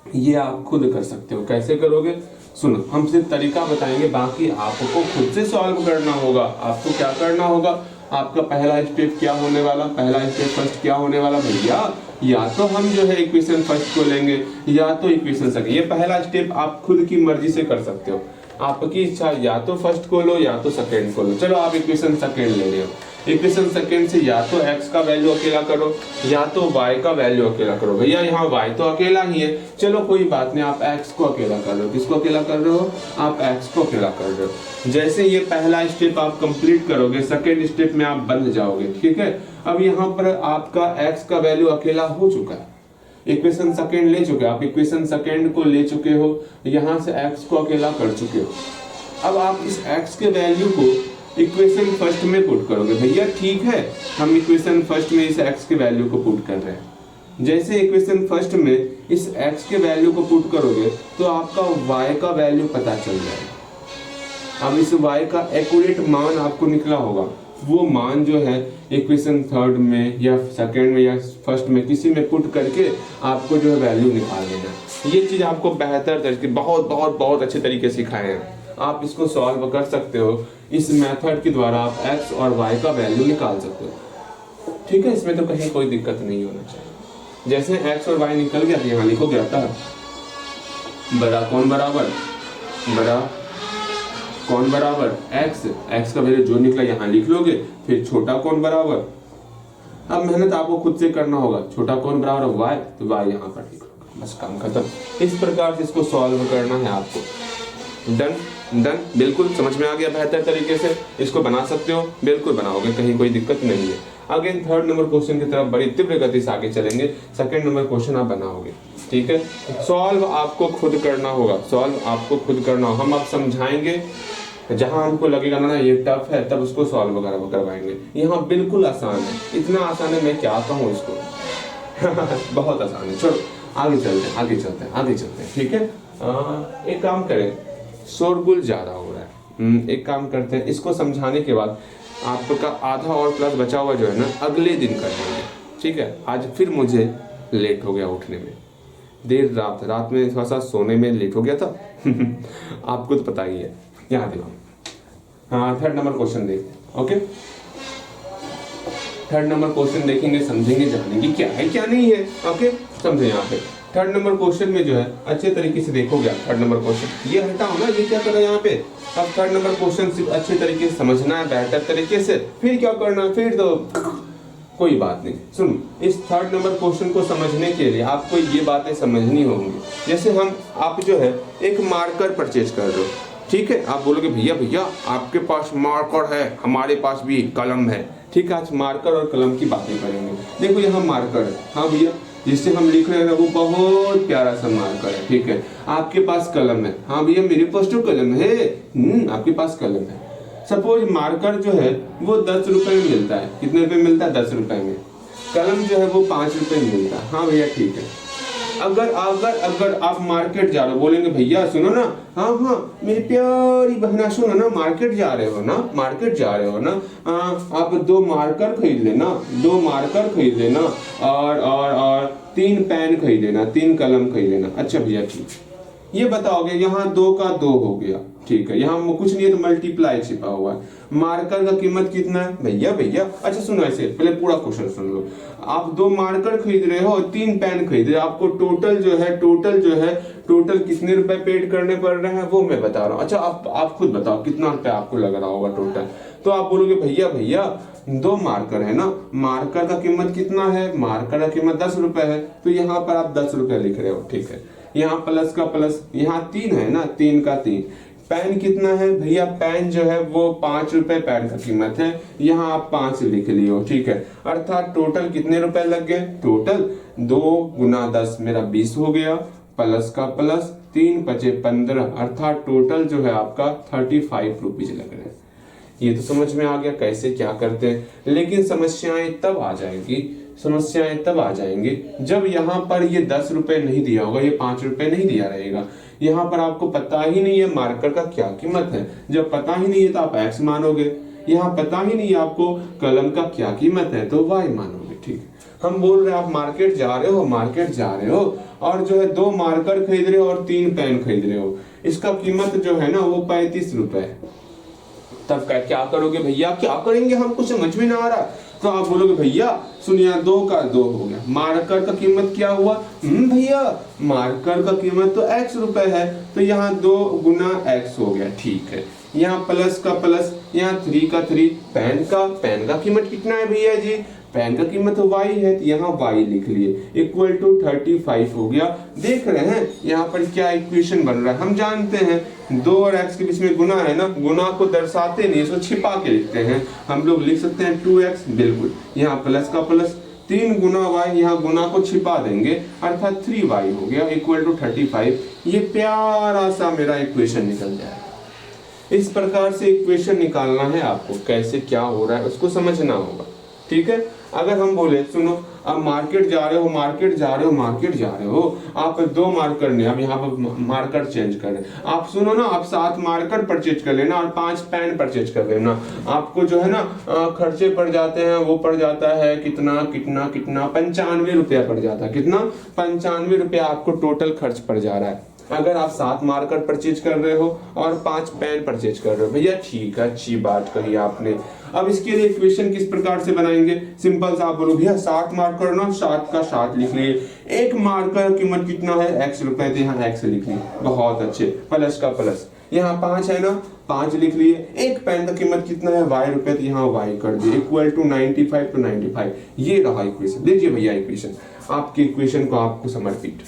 ये आप खुद कर सकते हो। कैसे करोगे? सुनो, हम सिर्फ तरीका बताएंगे, बाकी आपको खुद से सॉल्व करना होगा। आपको क्या करना होगा? आपका पहला स्टेप क्या होने वाला? पहला स्टेप फर्स्ट क्या होने वाला भैया? या तो हम जो है इक्वेशन फर्स्ट को लेंगे या तो इक्वेशन सेकंड। ये पहला स्टेप आप खुद की मर्जी से कर सकते हो, आपकी इच्छा, या तो फर्स्ट को लो या तो सेकंड को लो। चलो आप इक्वेशन सेकंड ले रहे हो। इक्वेशन सेकंड से या तो x का वैल्यू अकेला करो या तो y का वैल्यू अकेला करो। भैया यहाँ y तो अकेला ही है, चलो कोई बात नहीं, आप x को अकेला कर रहे हो। किसको अकेला कर रहे हो? आप x को अकेला कर रहे हो। जैसे ये पहला स्टेप आप कंप्लीट करोगे, सेकेंड स्टेप में आप बंध जाओगे, ठीक है। अब यहाँ पर आपका x का वैल्यू अकेला हो चुका है, इक्वेशन सेकंड ले चुके, आप इक्वेशन सेकंड को ले चुके हो, यहाँ से x को अकेला कर चुके हो। अब आप इस x के वैल्यू को इक्वेशन फर्स्ट में पुट करोगे। भैया ठीक है, हम इक्वेशन फर्स्ट में इस x के वैल्यू को पुट कर रहे हैं। जैसे इक्वेशन फर्स्ट में इस x के वैल्यू को पुट करोगे तो आपका y का वैल्यू पता चल जाएगा। अब इस y का एक्यूरेट मान आपको निकला होगा, वो मान जो है इक्वेशन थर्ड में या सेकंड में या फर्स्ट में किसी में पुट करके आपको जो है वैल्यू निकाल देना। ये चीज आपको बेहतर तरीके बहुत बहुत बहुत अच्छे तरीके से सिखाए हैं। आप इसको सॉल्व कर सकते हो, इस मेथड के द्वारा आप x और y का वैल्यू निकाल सकते हो, ठीक है। इसमें तो कहीं कोई दिक्कत नहीं होना चाहिए। जैसे x और y निकल गया तो यहाँ लिखोगे आता बड़ा कौन बराबर बड़ा कौन बराबर x का वैल्यू जो निकला यहाँ लिख लोगे, फिर छोटा कौन बराबर, अब मेहनत आपको खुद से करना होगा, छोटा कौन बराबर y, तो y यहाँ पर लिख लोगे, बस काम खत्म। इस प्रकार से इसको सॉल्व करना है आपको। डन डन, बिल्कुल समझ में आ गया बेहतर तरीके से। इसको बना सकते हो, बिल्कुल बनाओगे, कहीं कोई दिक्कत नहीं है। अगेन थर्ड नंबर क्वेश्चन की तरफ बड़ी तीव्र गति से आगे चलेंगे। सेकंड नंबर क्वेश्चन आप बनाओगे, ठीक है। सॉल्व आपको खुद करना होगा, सॉल्व आपको खुद करना होगा। हम आप समझाएंगे, जहां हमको लगेगा ना ये टफ है तब उसको सॉल्व करवाएंगे। यहाँ बिल्कुल आसान है, इतना आसान है मैं क्या कहूँ इसको बहुत आसान है। चलो आगे चलते हैं, आगे चलते हैं, आगे चलते हैं, ठीक है। एक काम करें, शोरगुल ज्यादा हो रहा है, एक काम करते हैं, इसको समझाने के बाद आपका आधा और प्लस बचा हुआ जो है ना अगले दिन कर देंगे, ठीक है। आज फिर मुझे लेट हो गया उठने में, देर रात में थोड़ा सा सोने में लेट हो गया था आपको तो पता ही है। यहाँ देखो, हाँ थर्ड नंबर क्वेश्चन देखते हैं, ओके। थर्ड नंबर क्वेश्चन देखेंगे, समझेंगे, जानेंगे क्या है क्या नहीं है, ओके। समझे यहाँ पे थर्ड नंबर क्वेश्चन में जो है अच्छे तरीके से देखोगे। थर्ड नंबर क्वेश्चन ये हटाओ ना, ये क्या कर रहा है यहाँ पे। अब थर्ड नंबर क्वेश्चन सिर्फ अच्छे तरीके से समझना है, बेहतर तरीके से, फिर क्या करना है, फिर तो कोई बात नहीं। सुन, इस थर्ड नंबर क्वेश्चन को समझने के लिए आपको ये बातें समझनी होंगी। जैसे आप जो है एक मार्कर परचेज कर रहे हो, ठीक है। आप बोलोगे भैया भैया आपके पास मार्कर है, हमारे पास भी कलम है, ठीक है। आज मार्कर और कलम की बातें करेंगे। देखो यहाँ मार्कर है, हाँ भैया, जिससे हम लिख रहे हैं वो बहुत प्यारा सा मार्कर है, ठीक है। आपके पास कलम है, हाँ भैया मेरे पास तो कलम है, आपके पास कलम है। सपोज मार्कर जो है वो 10 रुपए में मिलता है। कितने रुपए मिलता है? 10 रुपए में। कलम जो है वो 5 रुपए में मिलता है, हाँ भैया ठीक है। अगर आप मार्केट जा रहे हो, बोलेंगे भैया सुनो ना, हाँ मेरी प्यारी बहना सुनो ना, मार्केट जा रहे हो ना, आप 2 मार्कर खरीद लेना, 2 मार्कर खरीद लेना और 3 पेन खरीद लेना, 3 कलम खरीद लेना। अच्छा भैया ठीक, ये बताओगे यहाँ 2 का 2 हो गया, ठीक है। यहाँ कुछ नहीं है तो मल्टीप्लाई छिपा हुआ है। मार्कर का कीमत कितना है भैया? अच्छा सुनो, ऐसे पहले पूरा क्वेश्चन सुन लो। आप 2 मार्कर खरीद रहे हो और 3 पेन खरीद रहे हो, आपको टोटल कितने रुपए पेड करने पड़ रहे हैं वो मैं बता रहा हूँ। अच्छा आप खुद बताओ कितना रुपया आपको लग रहा होगा टोटल। तो आप बोलोगे भैया 2 मार्कर है ना, मार्कर का कीमत कितना है? मार्कर का कीमत 10 रुपए है, तो यहाँ पर आप 10 रुपए लिख रहे हो, ठीक है। यहाँ प्लस का प्लस, यहाँ 3 है ना, 3 का 3। पेन कितना है भैया? पेन जो है वो 5 रुपए पेन का कीमत है, यहाँ आप 5 लिख लियो, ठीक है। अर्थात टोटल कितने रुपए लग गए? टोटल 2 गुना 10 मेरा 20 हो गया, प्लस का प्लस 3 पचे 15, अर्थात टोटल जो है आपका 35 रुपीज लग रहे हैं। ये तो समझ में आ गया कैसे क्या करते हैं। लेकिन समस्याएं तब आ जाएंगी जब यहाँ पर ये 10 रुपए नहीं दिया होगा, ये 5 रुपए नहीं दिया रहेगा। यहाँ पर आपको पता ही नहीं है मार्कर का क्या कीमत है। जब पता ही नहीं है तो आप x मानोगे, यहाँ पता ही नहीं है आपको कलम का क्या कीमत है तो y मानोगे, ठीक है। हम बोल रहे हैं आप मार्केट जा रहे हो और जो है 2 मार्कर खरीद रहे हो और 3 पेन खरीद रहे हो, इसका कीमत जो है ना वो 35 रुपए है। तब क्या करोगे भैया? क्या करेंगे हमको समझ में ना आ रहा। तो आप बोलोगे भैया सुनिए 2 का 2 हो गया, मार्कर का कीमत क्या हुआ? भैया मार्कर का कीमत तो x रुपए है, तो यहाँ 2 गुना x हो गया, ठीक है। यहाँ प्लस का प्लस, यहाँ 3 का 3, पेन का कीमत कितना है भैया जी? पेन का कीमत y है, तो यहाँ y लिख लिए, इक्वल टू 35 हो गया। देख रहे हैं यहाँ पर क्या इक्वेशन बन रहा है? हम जानते हैं 2 और x के बीच में गुना है ना, गुना को दर्शाते नहीं, इसको छिपा के लिखते हैं। हम लोग लिख सकते हैं 2x, बिल्कुल। यहाँ प्लस का प्लस, 3 गुना y, यहाँ गुना को छिपा देंगे, अर्थात 3y हो गया, इक्वल टू 35। ये प्यारा सा मेरा इक्वेशन निकल जाएगा। इस प्रकार से इक्वेशन निकालना है आपको, कैसे क्या हो रहा है उसको समझना होगा, ठीक है। अगर हम बोले सुनो, अब मार्केट जा रहे हो, आप 2 मार्कर ने, अब यहाँ पर मार्कर चेंज कर रहे हैं, आप सुनो ना, आप 7 मार्कर परचेज कर लेना और 5 पेन परचेज कर लेना। आपको जो है ना खर्चे पड़ जाते हैं, वो पड़ जाता है कितना 95 रुपया पड़ जाता है। कितना? 95 रुपया आपको टोटल खर्च पड़ जा रहा है, अगर आप 7 मार्कर परचेज कर रहे हो और 5 पेन परचेज कर रहे हो। भैया ठीक है, अच्छी बात कही आपने। अब इसके लिए इक्वेशन किस प्रकार से बनाएंगे? सिंपल सा आप बोलो भैया 7 मार्कर ना, 7 का 7 लिख लिए, एक मार्कर की कीमत कितना है? x रुपए, तो यहाँ x लिख लिए, बहुत अच्छे। प्लस का प्लस, यहाँ 5 है ना, 5 लिख लिए। एक पेन का कीमत कितना है? y रुपए, तो यहाँ y कर दिए, इक्वल टू 95 टू 95। ये रहा इक्वेशन। देखिए भैया इक्वेशन, आपके इक्वेशन को आपको समर्पित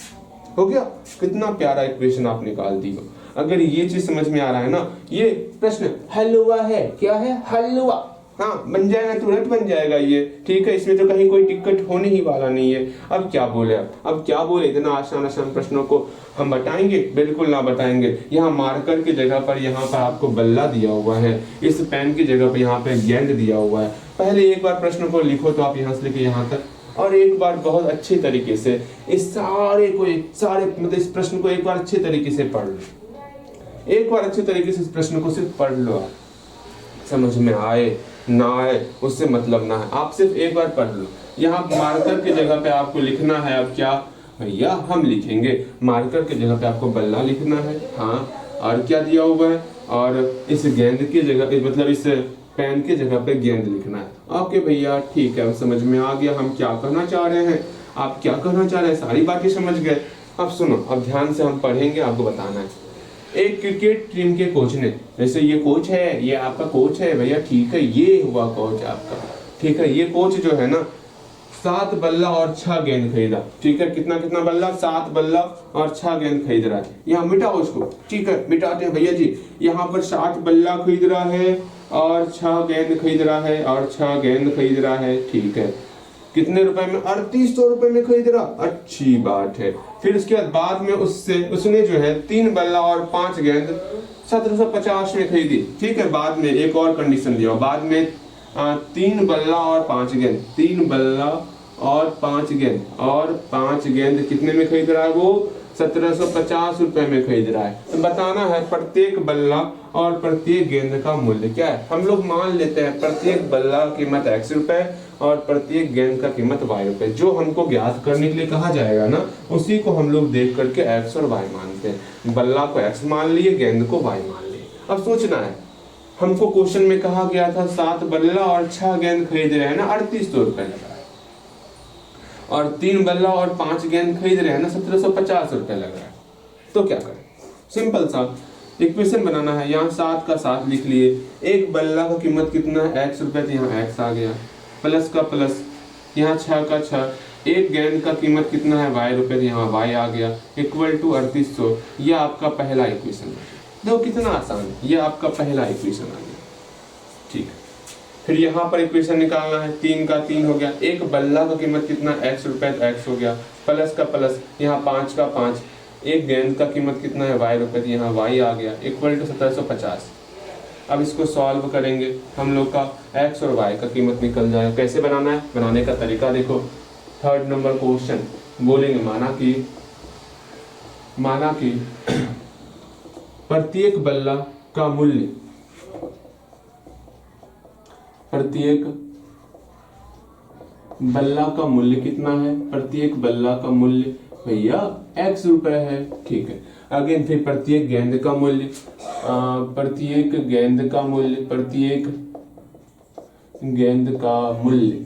हो गया। कितना प्यारा इक्वेशन आप निकाल दी हो। अगर ये चीज समझ में आ रहा है ना, ये प्रश्न हलवा है, क्या है? हलवा। हाँ, बन जाएगा, तुरंत बन जाएगा ये, ठीक है। इसमें तो कहीं कोई दिक्कत होने ही वाला नहीं है। अब क्या बोले, अब क्या बोले? इतना आसान प्रश्नों को हम बताएंगे? बिल्कुल ना बताएंगे। यहाँ मार्कर की जगह पर यहाँ पर आपको बल्ला दिया हुआ है, इस पेन की जगह पर यहाँ पे गेंद दिया हुआ है। पहले एक बार प्रश्न को लिखो, तो आप यहाँ से लेके यहाँ तक, और एक बार बहुत अच्छे तरीके से इस सारे मतलब इस प्रश्न को एक बार अच्छे तरीके से पढ़ लो। एक बार अच्छे तरीके से इस प्रश्न को सिर्फ पढ़ लो। आप समझ में आए ना आए उससे मतलब ना है, आप सिर्फ एक बार पढ़ लो। यहाँ मार्कर की जगह पे आपको लिखना है, अब क्या भैया हम लिखेंगे, मार्कर की जगह पे आपको बल्ला लिखना है। हाँ, और क्या दिया हुआ है, और इस गेंद की जगह, मतलब इस पेन की जगह पे गेंद लिखना है। ओके भैया ठीक है, अब समझ में आ गया हम क्या करना चाह रहे हैं, आप क्या करना चाह रहे हैं, सारी बातें समझ गए। अब सुनो, अब ध्यान से हम पढ़ेंगे, आपको बताना है। एक क्रिकेट टीम के कोच ने, जैसे ये कोच है, ये आपका कोच है भैया, ठीक है, ये हुआ कोच आपका, ठीक है। ये कोच जो है ना 7 बल्ला और 6 गेंद खरीदा, ठीक है। कितना बल्ला? 7 बल्ला और 6 गेंद खरीद रहा है। यहाँ मिटाओ उसको, ठीक है, मिटाते हैं भैया जी। यहाँ पर 7 बल्ला खरीद रहा है और 6 गेंद खरीद रहा है, और 6 गेंद खरीद रहा है, ठीक है। कितने रुपए में? 3800 रुपए में खरीद रहा, अच्छी बात है। फिर उसके बाद में उसने जो है 3 बल्ला और 5 गेंद 1750 में खरीदी, ठीक है। बाद में एक और कंडीशन दिया, बाद में 3 बल्ला और 5 गेंद, 3 बल्ला और 5 गेंद, और 5 गेंद कितने में खरीद रहा है? वो 1750 रुपए में खरीद रहा है। तो बताना है प्रत्येक बल्ला और प्रत्येक गेंद का मूल्य क्या है। हम लोग मान लेते हैं प्रत्येक बल्ला की कीमत x रुपए और प्रत्येक गेंद का कीमत y रुपए। जो हमको ज्ञात करने के लिए कहा जाएगा ना, उसी को हम लोग देख करके x और y मानते हैं। बल्ला को x मान लिए, गेंद को y मान लिए। अब सोचना है, हमको क्वेश्चन में कहा गया था 7 बल्ला और 6 गेंद खरीद रहे हैं ना, 3800 रुपए लग रहा है, और 3 बल्ला और 5 गेंद खरीद रहे हैं ना, 1750 रुपए लग रहा है। तो क्या करें? सिंपल सा इक्वेशन बनाना है। यहाँ 7 का 7 लिख लिए, एक बल्ला का कीमत कितना है? x रुपए, तो यहाँ x आ गया, प्लस का प्लस, यहाँ 6 का 6, एक गेंद का कीमत कितना है? y रुपए, तो यहाँ y आ गया, इक्वल टू 3800। ये आपका पहला इक्वेशन है। देखो कितना आसान है, ये आपका पहला इक्वेशन आ गया, ठीक है। फिर यहाँ पर इक्वेशन निकालना है, 3 का 3 हो गया, एक बल्ला का कीमत कितना? x रुपए, तो x हो गया, प्लस का प्लस, यहाँ 5 का 5, एक गेंद का कीमत कितना है? y रुपए, तो यहाँ y आ गया, इक्वल टू 1750। अब इसको सॉल्व करेंगे, हम लोग का x और y का कीमत निकल जाएगा। कैसे बनाना है? बनाने का तरीका देखो। 3rd नंबर क्वेश्चन बोलेंगे, माना कि प्रत्येक बल्ला का मूल्य, प्रत्येक बल्ला का मूल्य कितना है? प्रत्येक बल्ला का मूल्य भैया x रुपए है, ठीक है। अगेन फिर प्रत्येक गेंद का मूल्य, प्रत्येक गेंद का मूल्य, प्रत्येक गेंद का मूल्य,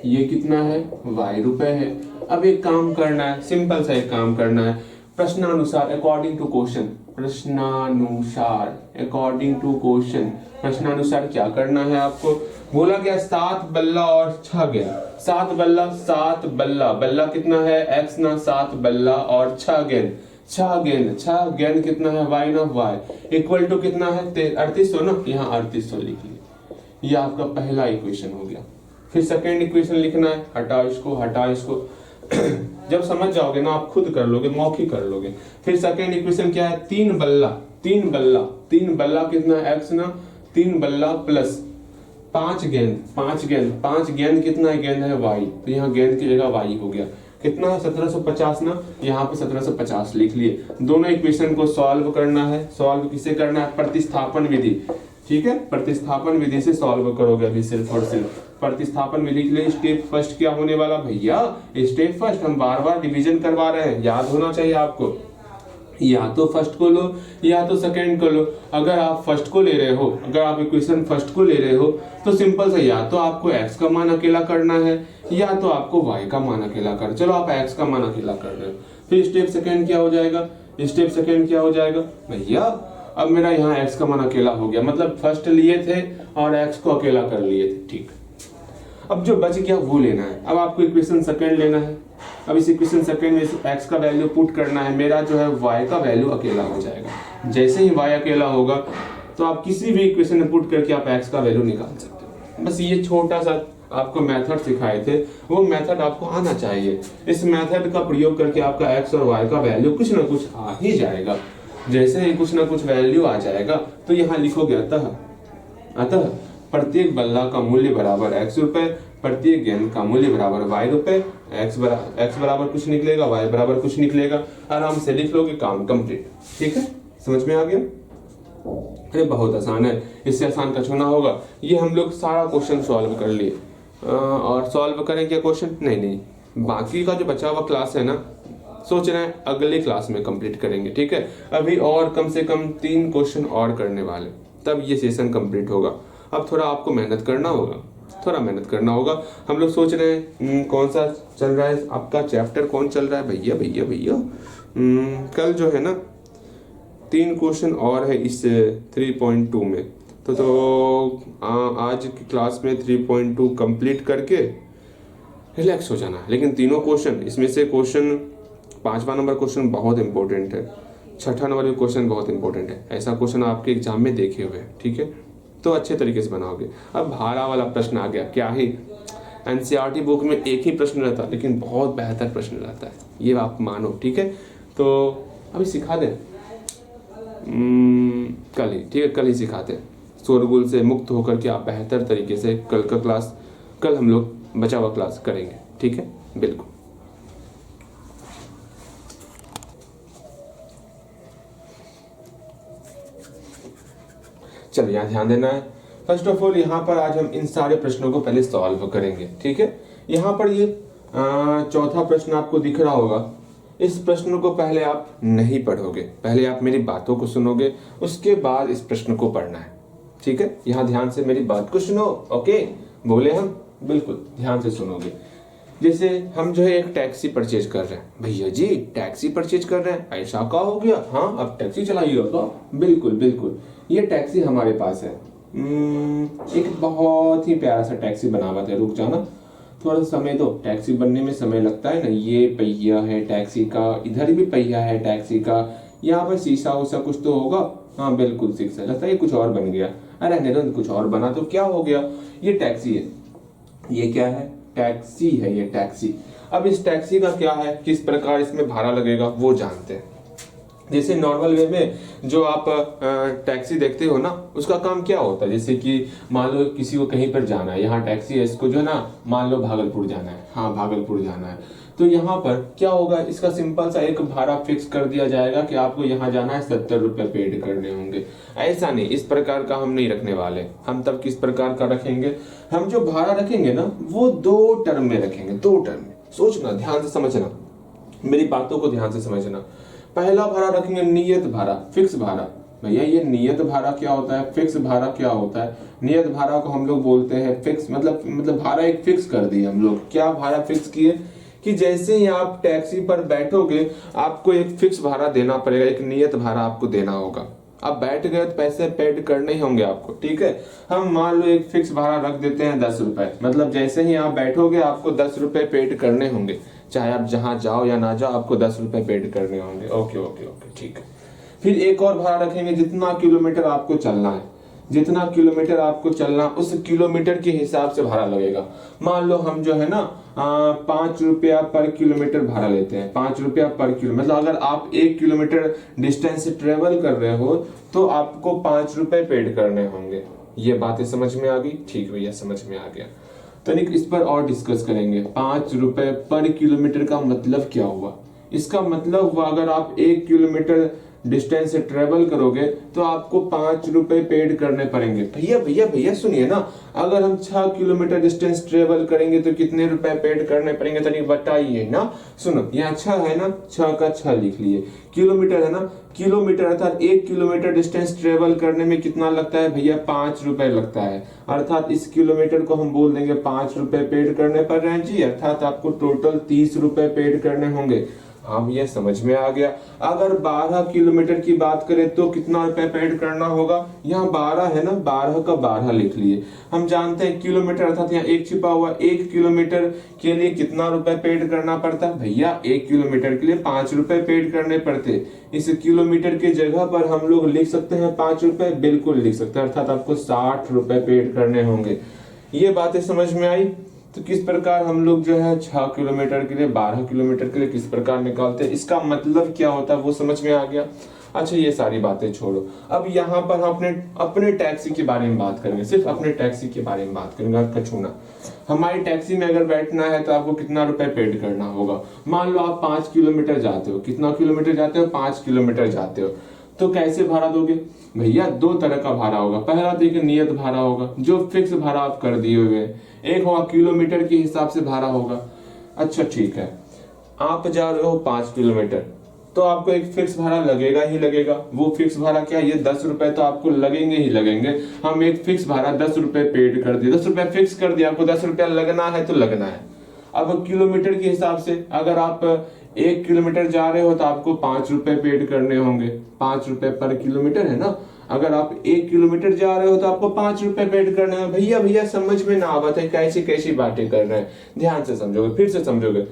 ये कितना है, y रुपए है। अब एक काम करना है, सिंपल सा एक काम करना है, प्रश्नानुसार अकॉर्डिंग टू क्वेश्चन, प्रश्नानुसार अकॉर्डिंग टू क्वेश्चन, प्रश्नानुसार क्या करना है आपको, बोला गया 7 बल्ला और 6 गेंद, 7 बल्ला 7 बल्ला, बल्ला कितना है x ना, 7 बल्ला और 6 गेंद, 6 गेंद, 6 गेंद कितना है y ना, y इक्वल टू कितना है 3800 ना, यहाँ 3800 लिख लिया। ये आपका पहला इक्वेशन हो गया। फिर सेकेंड इक्वेशन लिखना है, हटाओ इसको, हटाओ इसको जब समझ जाओगे ना आप खुद कर लोगे, मौखिक कर लोगे। फिर सेकेंड इक्वेशन क्या है, 3 बल्ला, 3 बल्ला, 3 बल्ला कितना है x ना, 3 बल्ला प्लस 5 गेंद, 5 गेंद, 5 गेंद कितना है, गेंद है y, तो यहाँ गेंद की जगह y हो गया, कितना है 1750 ना, यहाँ पे 1750 लिख लिए। दोनों इक्वेशन को सॉल्व करना है, सॉल्व किसे करना है, प्रतिस्थापन विधि, ठीक है, प्रतिस्थापन विधि से सॉल्व करोगे अभी सिर्फ और सिर्फ। प्रतिस्थापन विधि के लिए स्टेप फर्स्ट क्या होने वाला भैया, स्टेप फर्स्ट हम बार बार डिवीजन करवा रहे हैं, याद होना चाहिए आपको, या तो फर्स्ट को लो या तो सेकंड को लो। अगर आप फर्स्ट को ले रहे हो, अगर आप इक्वेशन फर्स्ट को ले रहे हो तो सिंपल सा या तो आपको x का मान अकेला करना है या तो आपको y का मान अकेला कर, चलो आप x का मान अकेला कर रहे हो। फिर स्टेप सेकंड क्या हो जाएगा, स्टेप सेकंड क्या हो जाएगा भैया, अब मेरा यहाँ x का मान अकेला हो गया, मतलब फर्स्ट लिए थे और x को अकेला कर लिए थे, ठीक। अब जो बच गया वो लेना है। अब आपको इक्वेशन सेकंड लेना है। अब इस इक्वेशन सेकंड में x का वैल्यू पुट करना है, मेरा जो है y का वैल्यू अकेला हो जाएगा। जैसे ही y अकेला होगा तो आप किसी भी इक्वेशन में पुट करके आप x का वैल्यू निकाल सकते हो। बस ये छोटा सा आपको मेथड सिखाए थे, वो मेथड आपको आना चाहिए। इस मेथड का प्रयोग करके आपका x और y का वैल्यू कुछ ना कुछ आ ही जाएगा। जैसे ही कुछ ना कुछ वैल्यू आ जाएगा तो यहाँ लिखोगे अतः प्रत्येक बल्ला का मूल्य बराबर x रुपए, प्रत्येक गेंद का मूल्य बराबर y रुपए, x बराबर कुछ निकलेगा, y बराबर कुछ निकलेगा, आराम से लिख लोगे, काम कंप्लीट। ठीक है, समझ में आ गया? अरे बहुत आसान है, इससे आसान कुछ ना होगा। ये हम लोग सारा क्वेश्चन सॉल्व कर लिए और सॉल्व करें क्या क्वेश्चन, नहीं, बाकी का जो बचा हुआ क्लास है ना, सोच रहे हैं अगले क्लास में कंप्लीट करेंगे। ठीक है, अभी और कम से कम 3 क्वेश्चन और करने वाले, तब ये सेशन कंप्लीट होगा। अब थोड़ा आपको मेहनत करना होगा, हम लोग सोच रहे हैं कौन सा चल रहा है आपका चैप्टर, कौन चल रहा है भैया कल जो है ना 3 क्वेश्चन और है इस 3.2 में, तो आज की क्लास में 3.2 कंप्लीट करके रिलैक्स हो जाना है। लेकिन तीनों क्वेश्चन, इसमें से क्वेश्चन 5वां नंबर क्वेश्चन बहुत इंपॉर्टेंट है, 6ठा नंबर क्वेश्चन बहुत इंपॉर्टेंट है। ऐसा क्वेश्चन आपके एग्जाम में देखे हुए हैं, ठीक है, तो अच्छे तरीके से बनाओगे। अब भाड़ा वाला प्रश्न आ गया, क्या ही एनसीईआरटी बुक में एक ही प्रश्न रहता है, लेकिन बहुत बेहतर प्रश्न रहता है, ये आप मानो। ठीक है, तो अभी सिखा दें कल ही, ठीक है, कल ही सिखाते हैं। शोरगुल से मुक्त होकर के आप बेहतर तरीके से कल हम लोग बचा हुआ क्लास करेंगे। ठीक है, बिल्कुल। चलिए यहाँ ध्यान देना है। फर्स्ट ऑफ ऑल यहाँ पर आज हम इन सारे प्रश्नों को पहले सॉल्व करेंगे। ठीक है, यहाँ पर ये चौथा प्रश्न आपको दिख रहा होगा। इस प्रश्न को पहले आप नहीं पढ़ोगे, पहले आप मेरी बातों को सुनोगे, उसके बाद इस प्रश्न को पढ़ना है। ठीक है, यहाँ ध्यान से मेरी बात को सुनो। ओके, बोले हम, बिल्कुल ध्यान से सुनोगे। जैसे हम जो है एक टैक्सी परचेज कर रहे हैं, भैया जी टैक्सी परचेज कर रहे हैं, ऐसा क्या हो गया, हाँ अब टैक्सी चलाइएगा तो बिल्कुल ये टैक्सी हमारे पास है। एक बहुत ही प्यारा सा टैक्सी बना हुआ था, रुक जाना थोड़ा समय दो, टैक्सी बनने में समय लगता है ना। ये पहिया है टैक्सी का, इधर भी पहिया है टैक्सी का, यहाँ पर शीशा उसा कुछ तो होगा, हाँ बिल्कुल शीशा, लगता है ये कुछ और बन गया। अरे नहीं, कुछ और बना तो क्या हो गया, ये टैक्सी है। ये क्या है, टैक्सी है, ये टैक्सी। अब इस टैक्सी का क्या है, किस प्रकार इसमें भाड़ा लगेगा वो जानते हैं। जैसे नॉर्मल वे में जो आप टैक्सी देखते हो ना, उसका काम क्या होता है, जैसे कि मान लो किसी को कहीं पर जाना है, यहाँ टैक्सी है, इसको जो है ना मान लो भागलपुर जाना है, हाँ भागलपुर जाना है, तो यहाँ पर क्या होगा, इसका सिंपल सा एक भाड़ा फिक्स कर दिया जाएगा कि आपको यहाँ जाना है 70 रुपये पेड करने होंगे। ऐसा नहीं, इस प्रकार का हम नहीं रखने वाले। हम तब किस प्रकार का रखेंगे, हम जो भाड़ा रखेंगे ना वो 2 टर्म में रखेंगे, 2 टर्म में। सोचना, ध्यान से समझना, मेरी बातों को ध्यान से समझना। पहला भाड़ा रखेंगे नियत भाड़ा, फिक्स भाड़ा, भैया ये नियत भाड़ा क्या होता है, फिक्स भाड़ा क्या होता है? नियत भाड़ा को हम लोग बोलते हैं फिक्स, मतलब भाड़ा एक फिक्स कर दिए हम लोग। क्या भाड़ा फिक्स किए कि जैसे ही आप टैक्सी पर बैठोगे आपको एक फिक्स भाड़ा देना पड़ेगा, एक नियत भाड़ा आपको देना होगा। आप बैठ गए तो पैसे पेड करने ही होंगे आपको, ठीक है। हम मान लो एक फिक्स भाड़ा रख देते हैं 10 रुपए, मतलब जैसे ही आप बैठोगे आपको 10 रुपए पेड करने होंगे, चाहे आप जहां जाओ या ना जाओ आपको 10 रुपए पेड करने होंगे। ओके ओके ओके, ठीक है। फिर एक और भाड़ा रखेंगे, जितना किलोमीटर आपको चलना है, जितना किलोमीटर आपको चलना उस किलोमीटर के हिसाब से भाड़ा लगेगा। मान लो हम जो है ना 5 रुपया पर किलोमीटर भाड़ा लेते हैं, 5 रुपया पर किलो, मतलब अगर आप 1 किलोमीटर डिस्टेंस ट्रेवल कर रहे हो तो आपको 5 रुपए पेड करने होंगे। ये बातें समझ में आ गई? ठीक भैया, समझ में आ गया। तो इस पर और डिस्कस करेंगे। 5 रुपए पर किलोमीटर का मतलब क्या हुआ? इसका मतलब हुआ अगर आप 1 किलोमीटर डिस्टेंस से ट्रेवल करोगे तो आपको 5 रुपए पेड करने पड़ेंगे। भैया भैया भैया सुनिए ना, अगर हम 6 किलोमीटर डिस्टेंस ट्रेवल करेंगे तो कितने रुपए पेड करने पड़ेंगे? तनिक बताइए ना। सुनो, यहाँ 6 है ना, 6 का 6 लिख लिए। किलोमीटर है ना, किलोमीटर अर्थात 1 किलोमीटर डिस्टेंस ट्रेवल करने में कितना लगता है भैया? 5 रुपए लगता है। अर्थात इस किलोमीटर को हम बोल देंगे 5 रुपए पेड करने पड़ रहे हैं जी, अर्थात आपको टोटल 30 रुपए पेड करने होंगे। हाँ भैया, समझ में आ गया। अगर 12 किलोमीटर की बात करें तो कितना रुपए पेड करना होगा? यहाँ 12 है ना, 12 का 12 लिख लिए। हम जानते हैं किलोमीटर अर्थात यहाँ 1 छिपा हुआ, 1 किलोमीटर के लिए कितना रुपए पेड करना पड़ता है भैया? 1 किलोमीटर के लिए 5 रुपए पेड करने पड़ते। इस किलोमीटर की जगह पर हम लोग लिख सकते हैं 5 रुपए, बिल्कुल लिख सकते हैं, अर्थात आपको 60 रुपए पेड करने होंगे। ये बातें समझ में आई? तो किस प्रकार हम लोग जो है 6 किलोमीटर के लिए, 12 किलोमीटर के लिए किस प्रकार निकालते हैं, इसका मतलब क्या होता है वो समझ में आ गया। अच्छा, ये सारी बातें छोड़ो, अब यहाँ पर हम अपने टैक्सी के बारे में बात करेंगे, सिर्फ अपने टैक्सी के बारे में बात करेंगे। कछूना, हमारी टैक्सी में अगर बैठना है तो आपको कितना रुपए पेड करना होगा? मान लो आप 5 किलोमीटर जाते हो। कितना किलोमीटर जाते हो? 5 किलोमीटर जाते हो। तो कैसे भाड़ा दोगे भैया? 2 तरह का भाड़ा होगा। पहला तो एक नियत भाड़ा होगा, जो फिक्स भाड़ा आप कर दिए हुए हैं। एक होगा किलोमीटर के हिसाब से भाड़ा होगा। अच्छा ठीक है, आप जा रहे हो 5 किलोमीटर तो आपको एक फिक्स भाड़ा लगेगा ही लगेगा। वो फिक्स भाड़ा क्या? ये 10 रुपए तो आपको लगेंगे ही लगेंगे। हम एक फिक्स भाड़ा 10 रुपए पेड कर दिए, 10 रुपए फिक्स कर दिया, आपको 10 रुपया लगना है तो लगना है। अब किलोमीटर के हिसाब से अगर आप 1 किलोमीटर जा रहे हो तो आपको 5 रुपए पेड करने होंगे। 5 रुपए पर किलोमीटर है ना। अगर आप 1 किलोमीटर जा रहे हो तो आपको 5 रुपए पेड करने हैं। भैया भैया समझ में ना आवत है, कैसी कैसी बातें कर रहे हैं, ध्यान से समझोगे, फिर से समझोगे।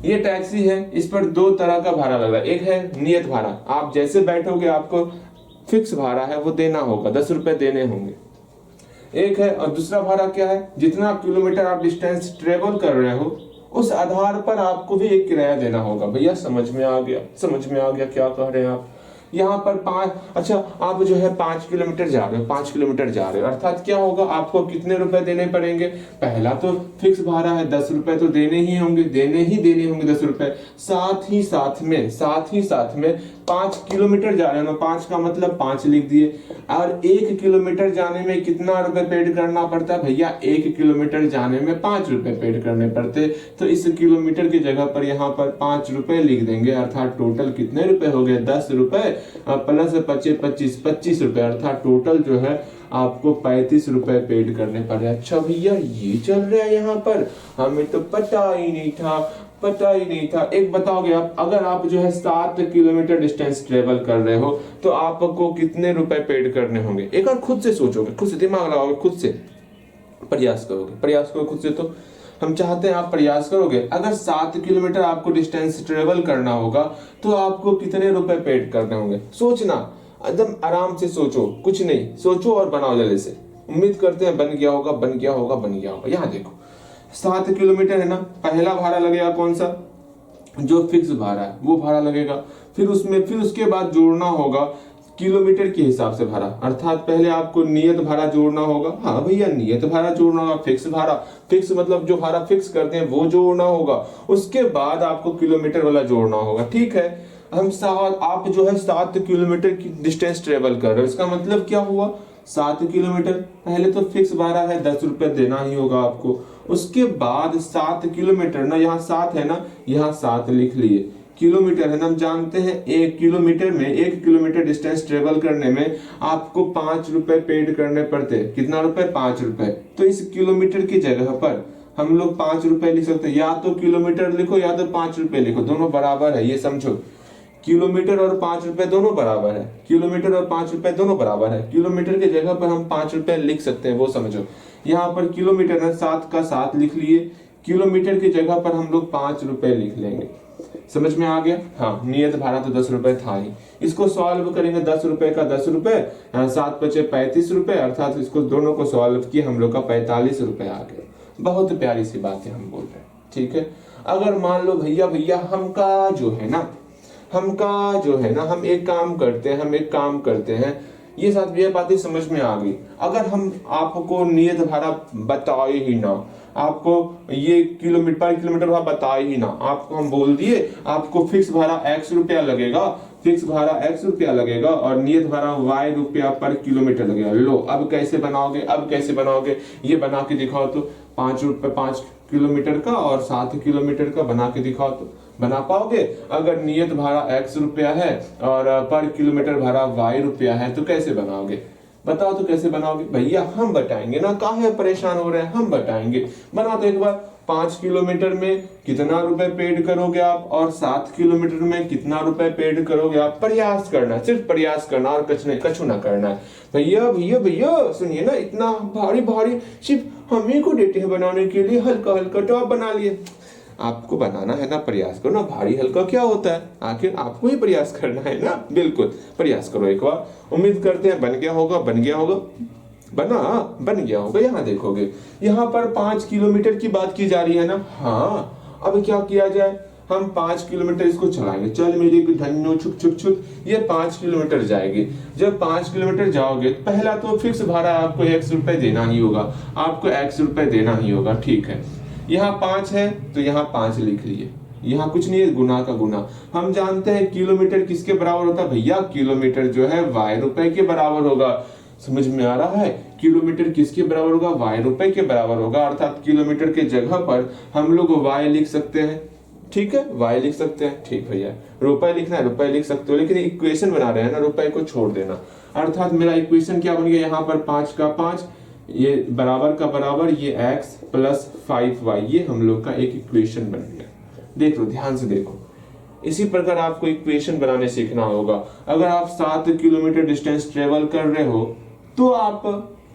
ये टैक्सी है, इस पर 2 तरह का भाड़ा लग रहा है। एक है नियत भाड़ा, आप जैसे बैठोगे आपको फिक्स भाड़ा है वो देना होगा, 10 रुपए देने होंगे। एक है, और दूसरा भाड़ा क्या है? जितना किलोमीटर आप डिस्टेंस ट्रेवल कर रहे हो उस आधार पर आपको भी एक किराया देना होगा। भैया समझ में आ गया? समझ में आ गया क्या कह रहे हैं आप? यहाँ पर 5, अच्छा आप जो है 5 किलोमीटर जा रहे हो, 5 किलोमीटर जा रहे हो, अर्थात क्या होगा? आपको कितने रुपए देने पड़ेंगे? पहला तो फिक्स भाड़ा है, 10 रुपए तो देने ही होंगे, देने होंगे 10 रुपए। साथ ही साथ में 5 किलोमीटर जा रहे हो ना, 5 का मतलब 5 लिख दिए। और 1 किलोमीटर जाने में कितना रुपए पेड करना पड़ता है भैया? 1 किलोमीटर जाने में 5 रुपए पेड करने पड़ते। तो इस किलोमीटर की जगह पर यहाँ पर 5 रुपए लिख देंगे, अर्थात टोटल कितने रुपए हो गए? 10 रुपए प्लस 25 रुपए, अर्थात टोटल जो है आपको 35 रुपए पेड करने पड़े। अच्छा भैया ये चल रहा है यहाँ पर, हमें तो पता ही नहीं था। एक बताओगे आप, अगर आप जो है 7 किलोमीटर डिस्टेंस ट्रेवल कर रहे हो तो आपको कितने रुपए पेड करने होंगे? एक बार खुद से सोचोगे, खुद से दिमाग लगाओगे, खुद से प्रयास करोगे खुद से। तो हम चाहते हैं आप प्रयास करोगे। अगर 7 किलोमीटर आपको डिस्टेंस ट्रेवल करना होगा तो आपको कितने रुपए पेड करने होंगे? सोचना, एकदम आराम से सोचो, कुछ नहीं, सोचो और बनाओ जल्दी से। उम्मीद करते हैं बन गया होगा। यहाँ देखो 7 किलोमीटर है ना, पहला भाड़ा लगेगा कौन सा? जो फिक्स भाड़ा है वो भाड़ा लगेगा। फिर उसके बाद जोड़ना होगा किलोमीटर के हिसाब से भाड़ा, अर्थात पहले आपको नियत भाड़ा जोड़ना होगा। हाँ भैया, नियत भाड़ा जोड़ना होगा, फिक्स भाड़ा, फिक्स मतलब जो भाड़ा फिक्स करते हैं वो जोड़ना होगा। उसके बाद आपको किलोमीटर वाला जोड़ना होगा। ठीक है, आप जो है 7 किलोमीटर की डिस्टेंस ट्रेवल कर रहे हो, इसका मतलब क्या हुआ? 7 किलोमीटर पहले तो फिक्स भाड़ा है, 10 रुपए देना ही होगा आपको। उसके बाद 7 किलोमीटर ना, यहाँ 7 है ना, यहाँ 7 लिख लिए। किलोमीटर है ना, हम जानते हैं 1 किलोमीटर डिस्टेंस ट्रेवल करने में आपको 5 रुपए पेड करने पड़ते हैं। कितना रुपए? 5 रुपए। तो इस किलोमीटर की जगह पर हम लोग 5 रुपए लिख सकते हैं, या तो किलोमीटर लिखो या तो 5 रुपए लिखो, दोनों बराबर है, ये समझो। किलोमीटर और 5 रुपए दोनों बराबर है, किलोमीटर और 5 रुपए दोनों बराबर है। किलोमीटर की जगह पर हम 5 रुपए लिख सकते हैं, वो समझो। यहाँ पर किलोमीटर है, 7 का 7 लिख लिए, किलोमीटर की जगह पर हम लोग 5 रुपए लिख लेंगे। समझ में आ गया? हाँ, नियत भाड़ा तो 10 रुपए था ही। इसको सॉल्व करेंगे, 10 रुपए का 10 रुपए, 7 बचे 35 रुपए, अर्थात इसको दोनों को सॉल्व किए हम लोग का 45 रुपए आ गया। बहुत प्यारी सी बात है हम बोल रहे हैं, ठीक है। अगर मान लो भैया हमका जो है ना हम एक काम करते हैं, ये साथ ये बातें समझ में आ गई। अगर हम आपको नियत भाड़ा बताए ही ना, आपको ये किलोमीटर पर किलोमीटर भाड़ा बताए ही ना, आपको हम बोल दिए आपको फिक्स भाड़ा x रुपया लगेगा और नियत भाड़ा y रुपया पर किलोमीटर लगेगा। लो, अब कैसे बनाओगे? ये बना के दिखाओ तो। 5 रुपए 5 किलोमीटर का और 7 किलोमीटर का बना के दिखाओ तो बना पाओगे? अगर नियत भाड़ा x रुपया है और पर किलोमीटर भाड़ा y रुपया है तो कैसे बनाओगे? बताओ तो कैसे बनाओगे? भैया हम बताएंगे ना, काहे परेशान हो रहे हैं, हम बताएंगे। बना तो एक बार। 5 किलोमीटर में कितना रुपए पेड करोगे आप और 7 किलोमीटर में कितना रुपए पेड करोगे आप? प्रयास करना, सिर्फ प्रयास करना और कछु ना करना है। भैया सुनिए ना, इतना भारी सिर्फ हम ही को देते हैं बनाने के लिए, हल्का तो आप बना लिए। आपको बनाना है ना, प्रयास करो ना, भारी हल्का क्या होता है, आखिर आपको ही प्रयास करना है ना। बिल्कुल प्रयास करो एक बार, उम्मीद करते हैं बन गया होगा। बन गया होगा। यहाँ देखोगे, यहाँ पर 5 किलोमीटर की बात की जा रही है ना। हाँ, अब क्या किया जाए, हम 5 किलोमीटर इसको चलाएंगे। चल मेरी धन्यो छुक, ये 5 किलोमीटर जाएगी। जब 5 किलोमीटर जाओगे, पहला तो फिक्स भाड़ा आपको x रुपए देना ही होगा, ठीक है। यहाँ 5 है तो यहाँ 5 लिख लिए, यहाँ कुछ नहीं है, गुना का गुना। हम जानते हैं किलोमीटर किसके बराबर होता है भैया? किलोमीटर जो है y रुपए के बराबर होगा। समझ में आ रहा है? किलोमीटर किसके बराबर होगा? y रुपए के बराबर होगा, अर्थात किलोमीटर के जगह पर हम लोग y लिख सकते हैं। ठीक है, y लिख सकते हैं। ठीक भैया, रुपए लिखना है रुपए लिख सकते हो, लेकिन इक्वेशन बना रहे हैं ना, रुपए को छोड़ देना। अर्थात मेरा इक्वेशन क्या बन गया? यहाँ पर 5 का 5, ये बराबर का बराबर, ये x प्लस 5y, ये हम लोग का एक इक्वेशन बन गया। देख लो, ध्यान से देखो, इसी प्रकार आपको इक्वेशन बनाने सीखना होगा। अगर आप 7 किलोमीटर डिस्टेंस ट्रेवल कर रहे हो तो आप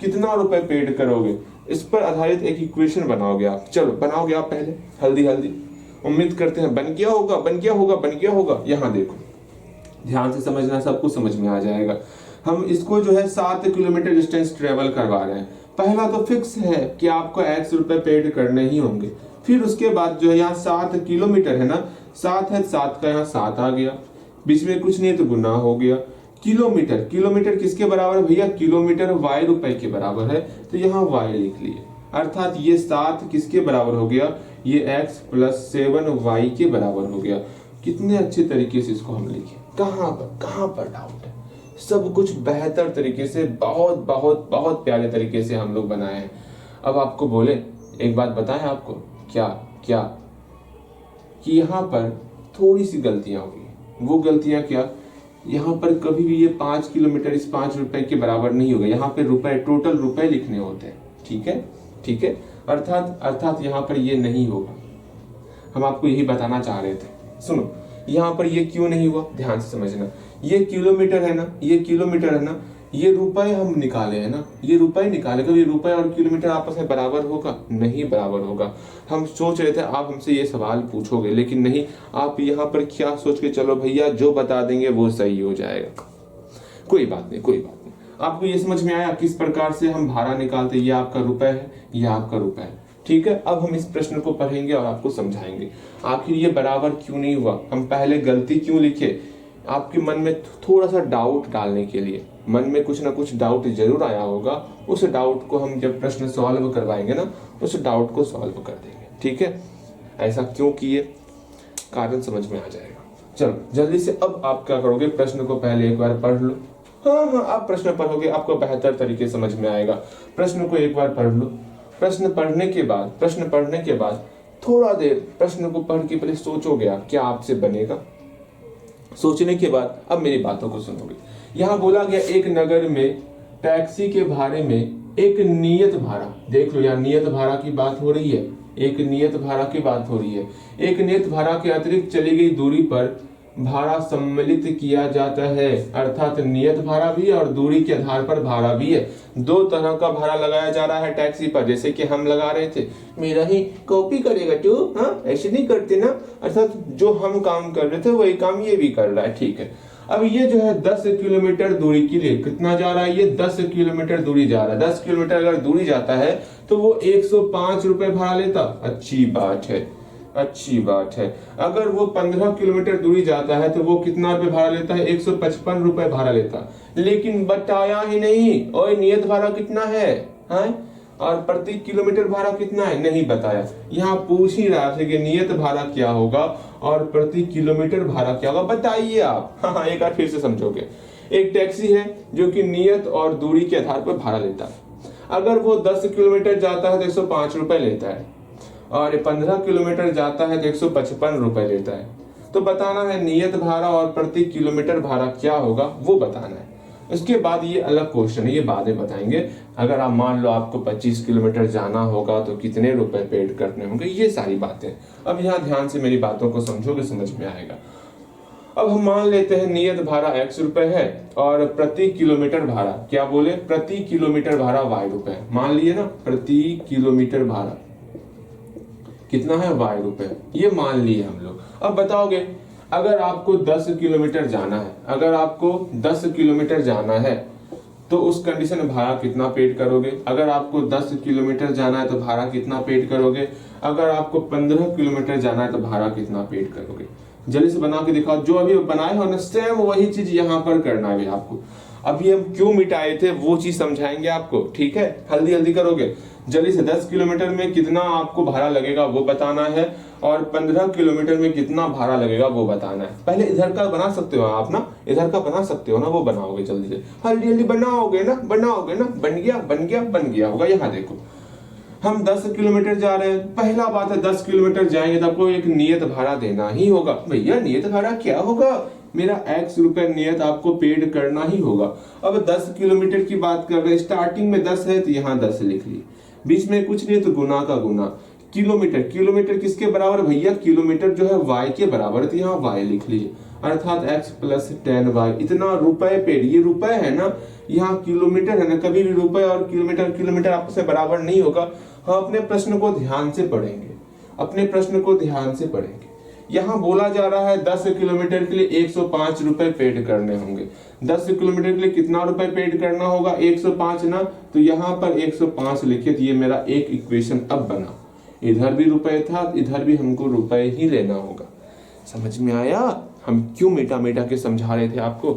कितना रुपए पेड करोगे, इस पर आधारित एक इक्वेशन बनाओगे आप। चलो बनाओगे आप पहले, हल्दी। उम्मीद करते हैं बन गया होगा। यहाँ देखो, ध्यान से समझना, सब कुछ समझ में आ जाएगा। हम इसको जो है 7 किलोमीटर डिस्टेंस ट्रेवल करवा रहे हैं। पहला तो फिक्स है कि आपको x रुपए पेड करने ही होंगे। फिर उसके बाद जो है यहाँ 7 किलोमीटर है ना, 7 है, 7 का यहाँ 7 आ गया, बीच में कुछ नहीं तो गुना हो गया। किलोमीटर किसके बराबर है भैया? किलोमीटर y रुपए के बराबर है, तो यहाँ y लिख लिए। अर्थात ये 7 किसके बराबर हो गया? ये x प्लस 7y के बराबर हो गया। कितने अच्छे तरीके से इसको हम लिखे। कहाँ पर डाउट है? सब कुछ बेहतर तरीके से, बहुत प्यारे तरीके से हम लोग बनाए हैं। अब आपको बोले, एक बात बताएं आपको, क्या कि यहाँ पर थोड़ी सी गलतियां होगी। वो गलतियां क्या? यहाँ पर कभी भी ये 5 किलोमीटर इस 5 रुपए के बराबर नहीं होगा। यहाँ पे रुपए, टोटल रुपए लिखने होते हैं। ठीक है, अर्थात यहाँ पर ये नहीं होगा। हम आपको यही बताना चाह रहे थे। सुनो, यहाँ पर ये क्यों नहीं हुआ, ध्यान से समझना। ये किलोमीटर है ना, ये रुपए हम निकाले हैं ना, ये रुपए निकाले। कभी रुपए और किलोमीटर आपस में बराबर होगा? नहीं बराबर होगा। हम सोच रहे थे आप हमसे ये सवाल पूछोगे, लेकिन नहीं, आप यहाँ पर क्या सोच के चलो भैया, जो बता देंगे वो सही हो जाएगा। कोई बात नहीं। आपको ये समझ में आया किस प्रकार से हम भाड़ा निकालते? ये आपका रुपए है, ये आपका रुपए है। ठीक है, अब हम इस प्रश्न को पढ़ेंगे और आपको समझाएंगे आखिर ये बराबर क्यों नहीं हुआ, हम पहले गलती क्यों लिखे। आपके मन में थोड़ा सा डाउट डालने के लिए, मन में कुछ ना कुछ डाउट जरूर आया होगा। उस डाउट को हम जब प्रश्न सॉल्व करवाएंगे ना, उस डाउट को सॉल्व कर देंगे। ठीक है, ऐसा क्यों किए, कारण समझ में आ जाएगा। चलो जल्दी से, अब आप क्या करोगे, प्रश्न को पहले एक बार पढ़ लो। हाँ, आप प्रश्न पढ़ोगे, आपको बेहतर तरीके समझ में आएगा। प्रश्न को एक बार पढ़ लो। प्रश्न पढ़ने के बाद थोड़ा देर प्रश्न को पढ़ के पहले सोचोगे आप, क्या आपसे बनेगा। सोचने के बाद अब मेरी बातों को सुनोगे। यहाँ बोला गया एक नगर में टैक्सी के भाड़े में एक नियत भाड़ा, देख लो यहाँ नियत भाड़ा की बात हो रही है, एक नियत भाड़ा की बात हो रही है। एक नियत भाड़ा के अतिरिक्त चली गई दूरी पर भाड़ा सम्मिलित किया जाता है, अर्थात नियत भाड़ा भी है और दूरी के आधार पर भाड़ा भी है। दो तरह का भाड़ा लगाया जा रहा है टैक्सी पर, जैसे कि हम लगा रहे थे, मेरा ही कॉपी करेगा तू, हाँ ऐसे नहीं करते ना, अर्थात जो हम काम कर रहे थे वही काम ये भी कर रहा है, ठीक है। अब ये जो है 10 किलोमीटर दूरी के लिए कितना जा रहा है, ये 10 किलोमीटर दूरी जा रहा है। 10 किलोमीटर अगर दूरी जाता है तो वो 105 रुपए भाड़ा लेता, अच्छी बात है, अच्छी बात है। अगर वो 15 किलोमीटर दूरी जाता है तो वो कितना रुपए भाड़ा लेता है, 155 रुपए भाड़ा लेता, लेकिन बताया ही नहीं और नियत भाड़ा कितना है, हाँ? और प्रति किलोमीटर भाड़ा कितना है, नहीं बताया। यहाँ पूछ ही रहा था कि नियत भाड़ा क्या होगा और प्रति किलोमीटर भाड़ा क्या होगा, बताइए आप। हाँ, एक बार फिर से समझोगे। एक टैक्सी है जो कि नियत और दूरी के आधार पर भाड़ा लेता है। अगर वो 10 किलोमीटर जाता है तो 105 रुपए लेता है और 15 किलोमीटर जाता है तो 155 रुपए लेता है। तो बताना है नियत भाड़ा और प्रति किलोमीटर भाड़ा क्या होगा, वो बताना है। उसके बाद ये अलग क्वेश्चन है, ये बाद में बताएंगे। अगर आप मान लो आपको 25 किलोमीटर जाना होगा तो कितने रुपए पेड करने होंगे, ये सारी बातें। अब यहाँ ध्यान से मेरी बातों को समझोगे, समझ में आएगा। अब हम मान लेते हैं नियत भाड़ा x रुपए है और प्रति किलोमीटर भाड़ा क्या बोले, प्रति किलोमीटर भाड़ा y रुपए, मान लिए ना, प्रति किलोमीटर भाड़ा कितना है, y रुपए, ये मान लिए हम लोग। अब बताओगे अगर आपको 10 किलोमीटर जाना है, अगर आपको 10 किलोमीटर जाना है तो उस कंडीशन में भाड़ा कितना पेड करोगे। अगर आपको 10 किलोमीटर जाना है तो भाड़ा कितना पेड करोगे। अगर आपको 15 किलोमीटर जाना है तो भाड़ा कितना पेड करोगे। जल्दी से बना के दिखाओ, जो अभी बनाए हो ना सेम वही चीज यहाँ पर करना है आपको। अभी हम क्यों मिटाए थे वो चीज समझाएंगे आपको, ठीक है। हल्दी हल्दी करोगे, जल्दी से 10 किलोमीटर में कितना आपको भाड़ा लगेगा वो बताना है और 15 किलोमीटर में कितना भाड़ा लगेगा वो बताना है। पहले इधर का बना सकते हो आप ना, इधर का बना सकते हो ना, वो बनाओगे जल्दी से, हल्दी हल्दी बनाओगे ना, बनाओगे ना, बन गया बन गया बन गया होगा। यहाँ देखो हम 10 किलोमीटर जा रहे हैं, पहला बात है 10 किलोमीटर जाएंगे तो आपको एक नियत भाड़ा देना ही होगा। भैया नियत भाड़ा क्या होगा, मेरा x रुपए नियत आपको पेड करना ही होगा। अब 10 किलोमीटर की बात कर रहे हैं, स्टार्टिंग में 10 है तो यहाँ 10 लिख लिए, बीच में कुछ नहीं तो गुना का गुना। किलोमीटर, किलोमीटर किसके बराबर भैया, किलोमीटर जो है y के बराबर, तो यहाँ y लिख लिए, अर्थात x प्लस 10y, इतना रुपए पेड, ये रुपए है ना, यहाँ किलोमीटर है ना, कभी भी रुपए और किलोमीटर किलोमीटर आपस में बराबर नहीं होगा। हाँ, अपने प्रश्न को ध्यान से पढ़ेंगे, अपने प्रश्न को ध्यान से पढ़ेंगे। यहाँ बोला जा रहा है 10 किलोमीटर के लिए 105 रुपए पेड करने होंगे। 10 किलोमीटर के लिए कितना रुपए पेड करना होगा, 105 ना, तो यहाँ पर 105 लिखे, तो ये मेरा एक इक्वेशन अब बना। इधर भी रुपए था, इधर भी हमको रुपए ही लेना होगा। समझ में आया हम क्यों मेटा मेटा के समझा रहे थे आपको।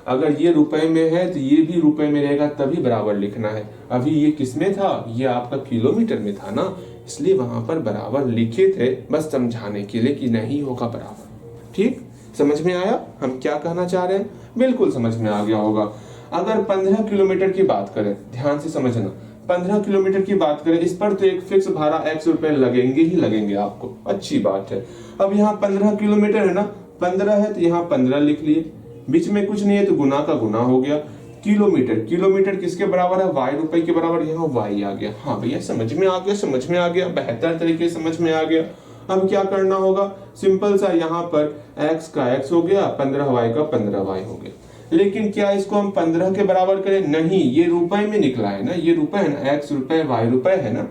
अगर ये रुपए में है तो ये भी रुपए में रहेगा, तभी बराबर लिखना है। अभी ये किसमें था, ये आपका किलोमीटर में था ना, इसलिए वहां पर बराबर लिखे थे, बस समझाने के लिए कि नहीं होगा बराबर। ठीक, समझ में आया हम क्या कहना चाह रहे हैं, बिल्कुल समझ में आ गया होगा। अगर 15 किलोमीटर की बात करें, ध्यान से समझना, 15 किलोमीटर की बात करें, इस पर तो एक फिक्स भाड़ा x रुपए लगेंगे ही लगेंगे आपको, अच्छी बात है। अब यहाँ 15 किलोमीटर है ना, 15 है तो यहाँ 15 लिख लिए, बीच में कुछ नहीं है तो गुना का गुना हो गया। किलोमीटर, किलोमीटर किसके बराबर है, y रुपए के बराबर, यहाँ y आ गया। हाँ भैया समझ में आ गया, समझ में आ गया, बेहतर तरीके से समझ में आ गया। अब क्या करना होगा, सिंपल सा, यहाँ पर x का x हो गया, 15y का 15y हो गया। लेकिन क्या इसको हम 15 के बराबर करें, नहीं, ये रुपए में निकला है ना, ये रुपए है ना, x रुपए y रुपए है ना,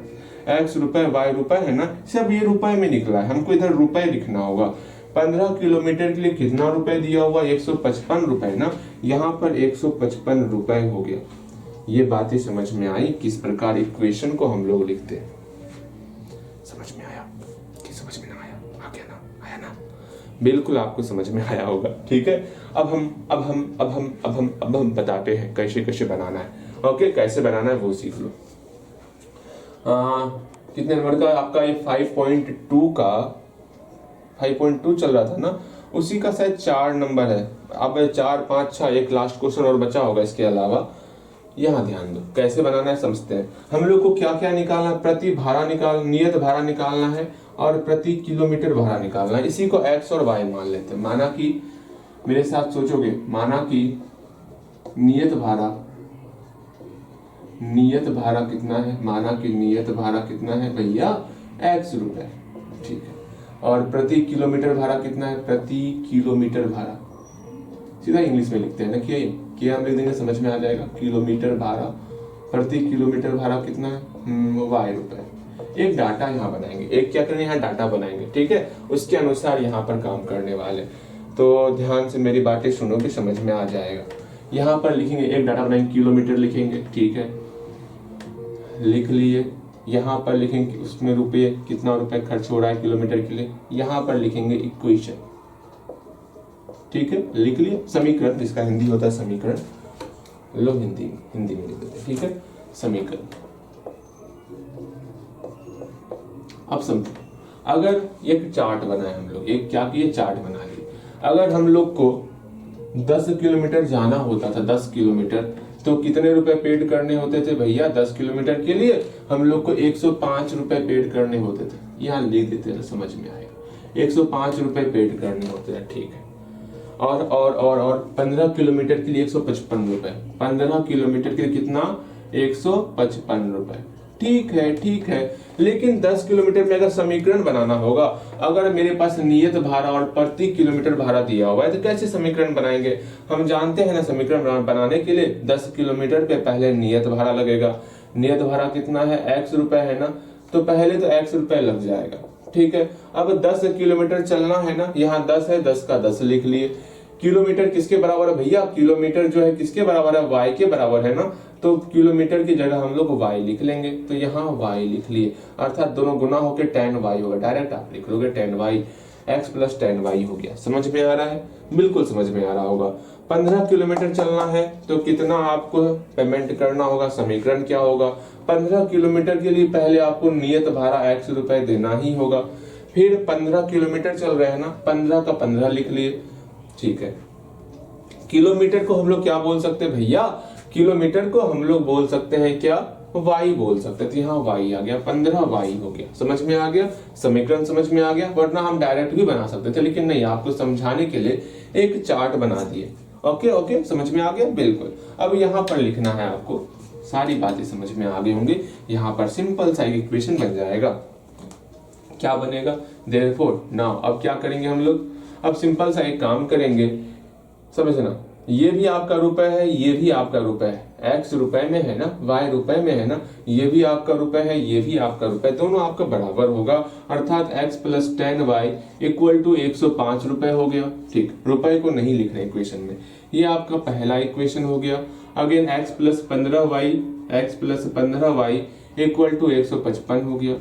x रुपए y रुपए है ना, सब ये रुपए में निकला है, हमको इधर रुपए लिखना होगा। 15 किलोमीटर के लिए कितना रुपए दिया हुआ, 155 रुपए ना, यहाँ पर 155 रुपए हो गया। ये बातें समझ में आई किस प्रकार इक्वेशन को हम लोग लिखते हैं। समझ में आया कि समझ में ना आया, आ गया ना, आया ना, बिल्कुल आपको समझ में आया होगा। ठीक है, अब हम बताते हैं कैसे कैसे बनाना है। ओके, कैसे बनाना है वो सीख लो। कितने नंबर का आपका ये 5.2 का 5.2 चल रहा था ना, उसी का शायद 4 नंबर है। अब 4 5 6 एक लास्ट क्वेश्चन और बचा होगा इसके अलावा। यहाँ ध्यान दो, कैसे बनाना है समझते हैं। हम लोग को क्या क्या निकालना है, प्रति भाड़ा निकाल, नियत भाड़ा निकालना है और प्रति किलोमीटर भाड़ा निकालना है। इसी को x और y मान लेते हैं। माना कि मेरे साथ सोचोगे, माना कि नियत भाड़ा कितना है, माना कि नियत भाड़ा कितना है भैया x रुपए, ठीक है। और प्रति किलोमीटर भाड़ा कितना है, प्रति किलोमीटर भाड़ा सीधा इंग्लिश में लिखते हैं ना, किया हम लिख देंगे, समझ में आ जाएगा। किलोमीटर भाड़ा, प्रति किलोमीटर भाड़ा कितना है, y रुपए। एक डाटा यहाँ बनाएंगे, एक क्या करेंगे, यहाँ डाटा बनाएंगे, ठीक है। उसके अनुसार यहाँ पर काम करने वाले, तो ध्यान से मेरी बातें सुनोगे, समझ में आ जाएगा। यहाँ पर लिखेंगे, एक डाटा बनाएंगे, किलोमीटर लिखेंगे, ठीक है, लिख लिए। यहाँ पर लिखेंगे उसमें रुपये, कितना रुपए खर्च हो रहा है किलोमीटर के लिए। यहाँ पर लिखेंगे इक्वेशन, ठीक है, लिख लिए। समीकरण, जिसका हिंदी होता है समीकरण, लो हिंदी में लिख देते हैं, ठीक है, समीकरण। अब समझो, अगर एक चार्ट बनाए हम लोग, एक क्या किए, चार्ट बना लिए। अगर हम लोग को 10 किलोमीटर जाना होता था, 10 किलोमीटर, तो कितने रुपए पेड करने होते थे भैया, 10 किलोमीटर के लिए हम लोग को 105 रुपए पेड करने होते थे। यहाँ लिख देते हैं, समझ में आएगा, 105 रुपए पेड करने होते हैं, ठीक है। और 15 किलोमीटर के लिए 155 रुपए, 15 किलोमीटर के लिए कितना, 155 रुपए, ठीक है। लेकिन 10 किलोमीटर में अगर समीकरण बनाना होगा, अगर मेरे पास नियत भाड़ा और प्रति किलोमीटर भाड़ा दिया हुआ है, तो कैसे समीकरण बनाएंगे। हम जानते हैं ना, समीकरण बनाने के लिए 10 किलोमीटर पे पहले नियत भाड़ा लगेगा। नियत भाड़ा कितना है, x रुपए है ना, तो पहले तो x रुपए लग जाएगा, ठीक है। अब 10 किलोमीटर चलना है ना, यहाँ 10 है, 10 का 10 लिख लिए। किलोमीटर किसके बराबर है भैया, किलोमीटर जो है किसके बराबर है, y के बराबर है ना, तो किलोमीटर की जगह हम लोग y लिख लेंगे, तो यहाँ y लिख लिए, अर्थात दोनों गुना होकर tan y होगा। डायरेक्ट आप लिख लोगे tan y, x plus tan y हो गया। समझ में आ रहा है, बिल्कुल समझ में आ रहा होगा। 15 किलोमीटर चलना है तो कितना आपको पेमेंट करना होगा, समीकरण क्या होगा। 15 किलोमीटर के लिए पहले आपको नियत भाड़ा x रुपए देना ही होगा। फिर 15 किलोमीटर चल रहे हैं ना, 15 का 15 लिख लिए, ठीक है। किलोमीटर को हम लोग क्या बोल सकते हैं भैया, किलोमीटर को हम लोग बोल सकते हैं क्या, y बोल सकते हैं। तो यहाँ y आ गया, 15y हो गया। समझ में आ गया, समीकरण समझ में आ गया। वरना हम डायरेक्ट भी बना सकते थे, लेकिन नहीं, आपको समझाने के लिए एक चार्ट बना दिए। ओके, समझ में आ गया, बिल्कुल। अब यहाँ पर लिखना है आपको, सारी बातें समझ में आ गई होंगी। यहाँ पर सिंपल सा इक्वेशन बन जाएगा। क्या बनेगा, देयरफॉर नाउ। अब क्या करेंगे हम लोग, अब सिंपल सा एक काम करेंगे, समझना। ये भी आपका रुपए है, ये भी आपका रुपए है। x रुपए में है ना, y रुपए में है ना, ये भी आपका रुपए है, ये भी आपका रुपए, दोनों आपका बराबर होगा। अर्थात x plus 10y equal to 105 रुपए हो गया, ठीक। रुपए को नहीं लिख रहे इक्वेशन में। ये आपका पहला इक्वेशन हो गया। Again x plus 15y equal to 155 हो गया।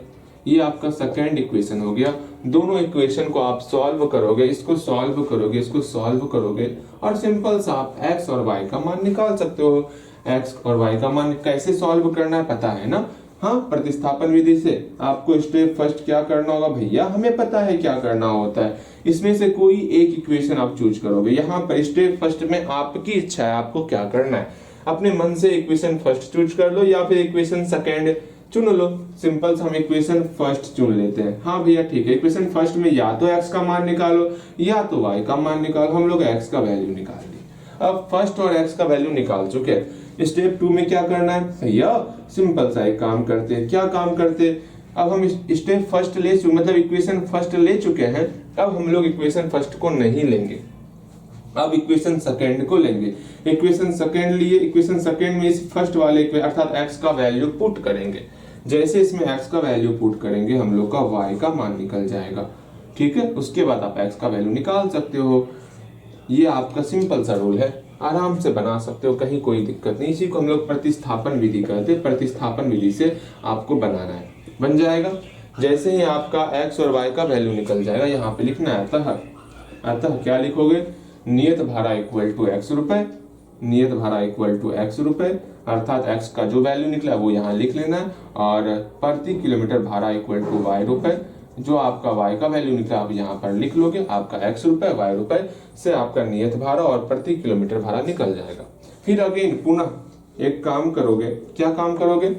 ये आपका सेकेंड इक्वेशन हो गया। दोनों इक्वेशन को आप सॉल्व करोगे, इसको सॉल्व करोगे, इसको सॉल्व करोगे, और सिंपल सा आप x और y का मान निकाल सकते हो। x और y का मान कैसे सॉल्व करना है पता है ना, हाँ, प्रतिस्थापन विधि से। आपको स्टेप फर्स्ट क्या करना होगा भैया, हमें पता है क्या करना होता है। इसमें से कोई एक इक्वेशन आप चूज करोगे। यहाँ पर स्टेप फर्स्ट में आपकी इच्छा है, आपको क्या करना है। अपने मन से इक्वेशन फर्स्ट चूज कर लो, या फिर इक्वेशन सेकेंड चुन लो। सिंपल हम इक्वेशन फर्स्ट चुन लेते हैं। हाँ भैया ठीक है, इक्वेशन फर्स्ट में या तो x का मान निकालो या तो y का मान निकालो। हम लोग x का वैल्यू निकाल लिए। अब फर्स्ट और x का वैल्यू निकाल चुके हैं। स्टेप 2 में क्या करना है भैया, सिंपल सा एक काम करते हैं। क्या काम करते, अब हम स्टेप फर्स्ट ले चुके, मतलब इक्वेशन फर्स्ट ले चुके हैं। अब हम लोग इक्वेशन फर्स्ट को नहीं लेंगे, अब इक्वेशन सेकेंड को लेंगे। इक्वेशन सेकेंड लिए, इक्वेशन सेकेंड में इस फर्स्ट वाले अर्थात x का वैल्यू पुट करेंगे। जैसे इसमें x का वैल्यू पुट करेंगे, हम लोग का y का मान निकल जाएगा, ठीक है। उसके बाद आप x का वैल्यू निकाल सकते हो। ये आपका सिंपल सा रूल है, आराम से बना सकते हो, कहीं कोई दिक्कत नहीं। इसी को हम लोग प्रतिस्थापन विधि कहते हैं। प्रतिस्थापन विधि से आपको बनाना है, बन जाएगा। जैसे ही आपका x और y का वैल्यू निकल जाएगा, यहाँ पे लिखना है अतः क्या लिखोगे, नियत भाड़ा इक्वल टू x रुपए, नियत भाड़ा इक्वल टू x रुपए, अर्थात x का जो वैल्यू निकला वो यहाँ लिख लेना है, और प्रति किलोमीटर भाड़ा इक्वल टू y रुपए, जो आपका y का वैल्यू निकला आप यहाँ पर लिख लोगे। आपका x रुपए y रुपए से आपका नियत भाड़ा और प्रति किलोमीटर भाड़ा निकल जाएगा। फिर अगेन पुनः एक काम करोगे, क्या काम करोगे,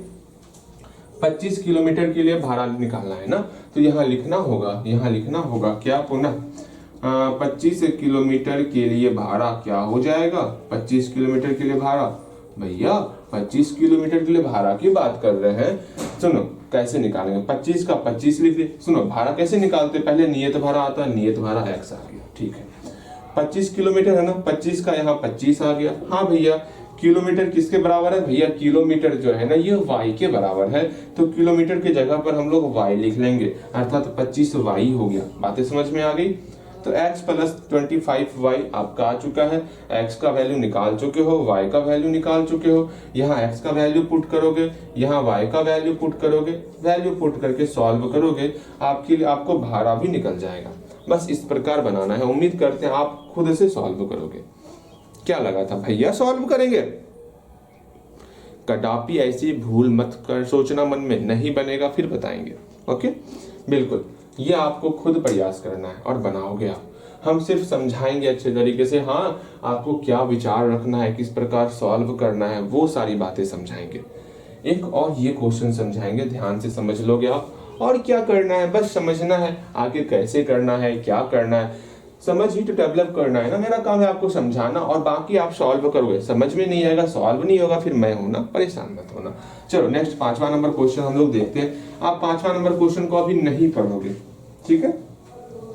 25 किलोमीटर के लिए भाड़ा निकालना है ना, तो यहाँ लिखना होगा क्या पुनः 25 किलोमीटर के लिए भाड़ा क्या हो जाएगा। 25 किलोमीटर के लिए भाड़ा, भैया 25 किलोमीटर के लिए भाड़ा की बात कर रहे हैं। सुनो कैसे निकालेंगे, 25 का 25 लिख दे। सुनो भाड़ा कैसे निकालते, पहले नियत भाड़ा आता है, नियत भाड़ा x आ गया, ठीक है। 25 किलोमीटर है ना, 25 का यहाँ 25 आ गया। हाँ भैया किलोमीटर किसके बराबर है, भैया किलोमीटर जो है ना ये y के बराबर है, तो किलोमीटर की जगह पर हम लोग y लिख लेंगे, अर्थात 25y हो गया। बातें समझ में आ गई। तो x प्लस 25y आपका आ चुका है। x का वैल्यू निकाल चुके हो, y का वैल्यू निकाल चुके हो। यहाँ x का वैल्यू पुट करोगे, यहाँ y का वैल्यू पुट करोगे, वैल्यू पुट करके सॉल्व करोगे, आपको भाड़ा भी निकल जाएगा। बस इस प्रकार बनाना है। उम्मीद करते हैं आप खुद से सॉल्व करोगे। क्या लगा था भैया सॉल्व करेंगे, कदापि ऐसी भूल मत कर सोचना मन में, नहीं बनेगा फिर बताएंगे। ओके बिल्कुल, ये आपको खुद प्रयास करना है और बनाओगे आप। हम सिर्फ समझाएंगे अच्छे तरीके से, हाँ आपको क्या विचार रखना है, किस प्रकार सॉल्व करना है, वो सारी बातें समझाएंगे। एक और ये क्वेश्चन समझाएंगे, ध्यान से समझ लोगे आप। और क्या करना है, बस समझना है आखिर कैसे करना है, क्या करना है, समझ ही तो डेवलप करना है ना। मेरा काम है आपको समझाना और बाकी आप सॉल्व करोगे। समझ में नहीं आएगा, सॉल्व नहीं होगा, फिर मैं हूं ना, परेशान मत होना। चलो नेक्स्ट 5वां नंबर क्वेश्चन हम लोग देखते हैं। आप 5वां नंबर क्वेश्चन को अभी नहीं पढ़ोगे, ठीक है,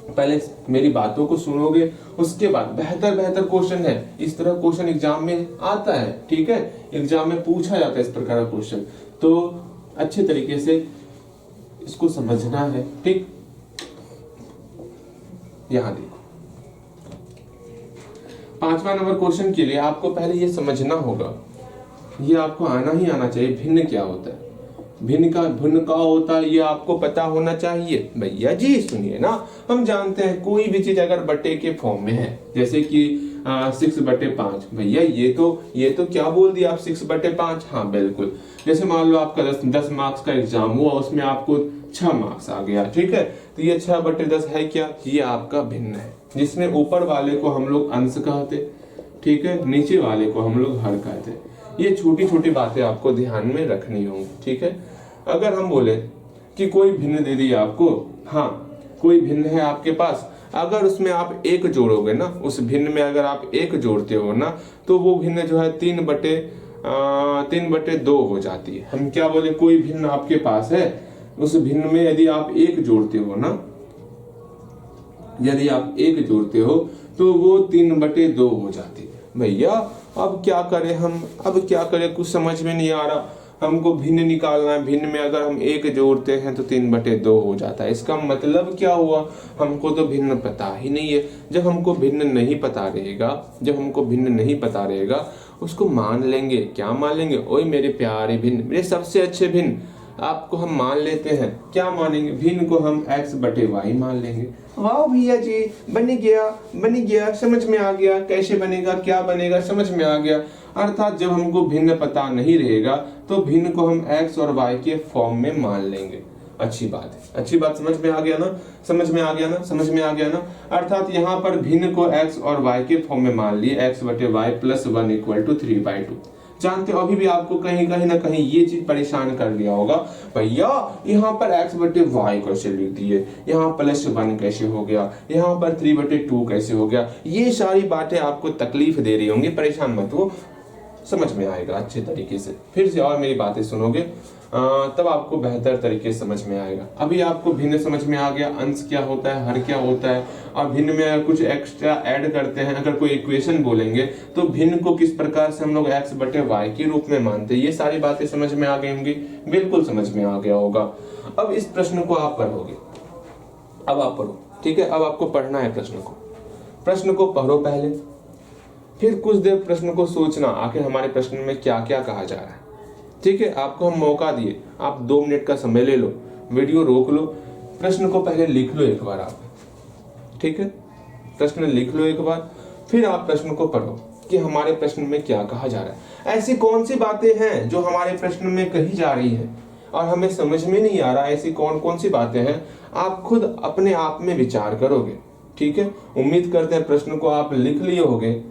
पहले मेरी बातों को सुनोगे, उसके बाद बेहतर क्वेश्चन है। इस तरह क्वेश्चन एग्जाम में आता है, ठीक है, एग्जाम में पूछा जाता है इस प्रकार का क्वेश्चन, तो अच्छे तरीके से इसको समझना है, ठीक। यहां देखो 5वां नंबर क्वेश्चन के लिए आपको पहले ये समझना होगा, ये आपको आना ही आना चाहिए, भिन्न क्या होता है, भिन्न का होता है, ये आपको पता होना चाहिए। भैया जी सुनिए ना, हम जानते हैं कोई भी चीज अगर बटे के फॉर्म में है, जैसे कि 6/5, भैया ये तो क्या बोल दिया आप 6/5। हाँ बिल्कुल, जैसे मान लो आपका 10 मार्क्स का एग्जाम हुआ, उसमें आपको 6 मार्क्स आ गया, ठीक है, तो ये 6/10 है क्या, ये आपका भिन्न है, जिसमें ऊपर वाले को हम लोग अंश कहते, ठीक है, नीचे वाले को हम लोग हर कहते। ये छोटी छोटी बातें आपको ध्यान में रखनी होंगी, ठीक है। अगर हम बोले कि कोई भिन्न दे दिया आपको, हाँ कोई भिन्न है आपके पास, अगर उसमें आप 1 जोड़ोगे ना, उस भिन्न में अगर आप 1 जोड़ते हो ना, तो वो भिन्न जो है 3/2 हो जाती है। हम क्या बोले, कोई भिन्न आपके पास है, उस भिन्न में यदि आप 1 जोड़ते हो ना, यदि आप 1 जोड़ते हो तो वो 3/2 हो जाती है। भैया अब क्या करें हम, अब क्या करें, कुछ समझ में नहीं आ रहा, हमको भिन्न निकालना है। भिन्न में अगर हम 1 जोड़ते हैं तो 3/2 हो जाता है। इसका मतलब क्या हुआ, हमको तो भिन्न पता ही नहीं है। जब हमको भिन्न नहीं पता रहेगा, उसको मान लेंगे, क्या मान लेंगे, ओए मेरे प्यारे भिन्न, मेरे सबसे अच्छे भिन्न, आपको हम मान लेते हैं, क्या मानेंगे, भिन्न को हम x/y मान लेंगे। वाह भैया जी बन गया, समझ में आ गया, कैसे बनेगा, क्या बनेगा, समझ में आ गया। अर्थात जब हमको भिन्न पता नहीं रहेगा तो भिन्न को हम x और y के फॉर्म में मान लेंगे। अच्छी बात है, अच्छी बात, समझ में आ गया ना। अर्थात यहाँ पर भिन्न को x और y के फॉर्म में मान लिए, x/y + 1 = 3/2। जानते हो अभी भी आपको कहीं ना कहीं ये चीज परेशान कर दिया होगा, भैया यहाँ पर x/y कैसे लिख दिए, यहाँ +1 कैसे हो गया, यहाँ पर 3/2 कैसे हो गया। ये सारी बातें आपको तकलीफ दे रही होंगी, परेशान मत हो, समझ में आएगा अच्छे तरीके से। फिर से और मेरी बातें सुनोगे तब आपको बेहतर तरीके से समझ में आएगा। अभी आपको भिन्न समझ में आ गया, अंश क्या होता है, हर क्या होता है, और भिन्न में अगर कुछ एक्स्ट्रा ऐड करते हैं, अगर कोई इक्वेशन बोलेंगे तो भिन्न को किस प्रकार से हम लोग x/y के रूप में मानते हैं, ये सारी बातें समझ में आ गई होंगी, बिल्कुल समझ में आ गया होगा। अब इस प्रश्न को आप पढ़ोगे, अब आप पढ़ो, ठीक है, अब आपको पढ़ना है प्रश्न को पढ़ो पहले, फिर कुछ देर प्रश्न को सोचना आखिर हमारे प्रश्न में क्या क्या कहा जा रहा है, ठीक है। आपको हम मौका दिए, आप 2 मिनट का समय ले लो, वीडियो रोक लो, प्रश्न को पहले लिख लो एक बार आप, ठीक है, प्रश्न लिख लो एक बार, फिर आप प्रश्न को पढ़ो कि हमारे प्रश्न में क्या कहा जा रहा है। ऐसी कौन सी बातें हैं जो हमारे प्रश्न में कही जा रही है और हमें समझ में नहीं आ रहा, ऐसी कौन सी बातें हैं, आप खुद अपने आप में विचार करोगे, ठीक है। उम्मीद करते हैं प्रश्न को आप लिख लिए होगे,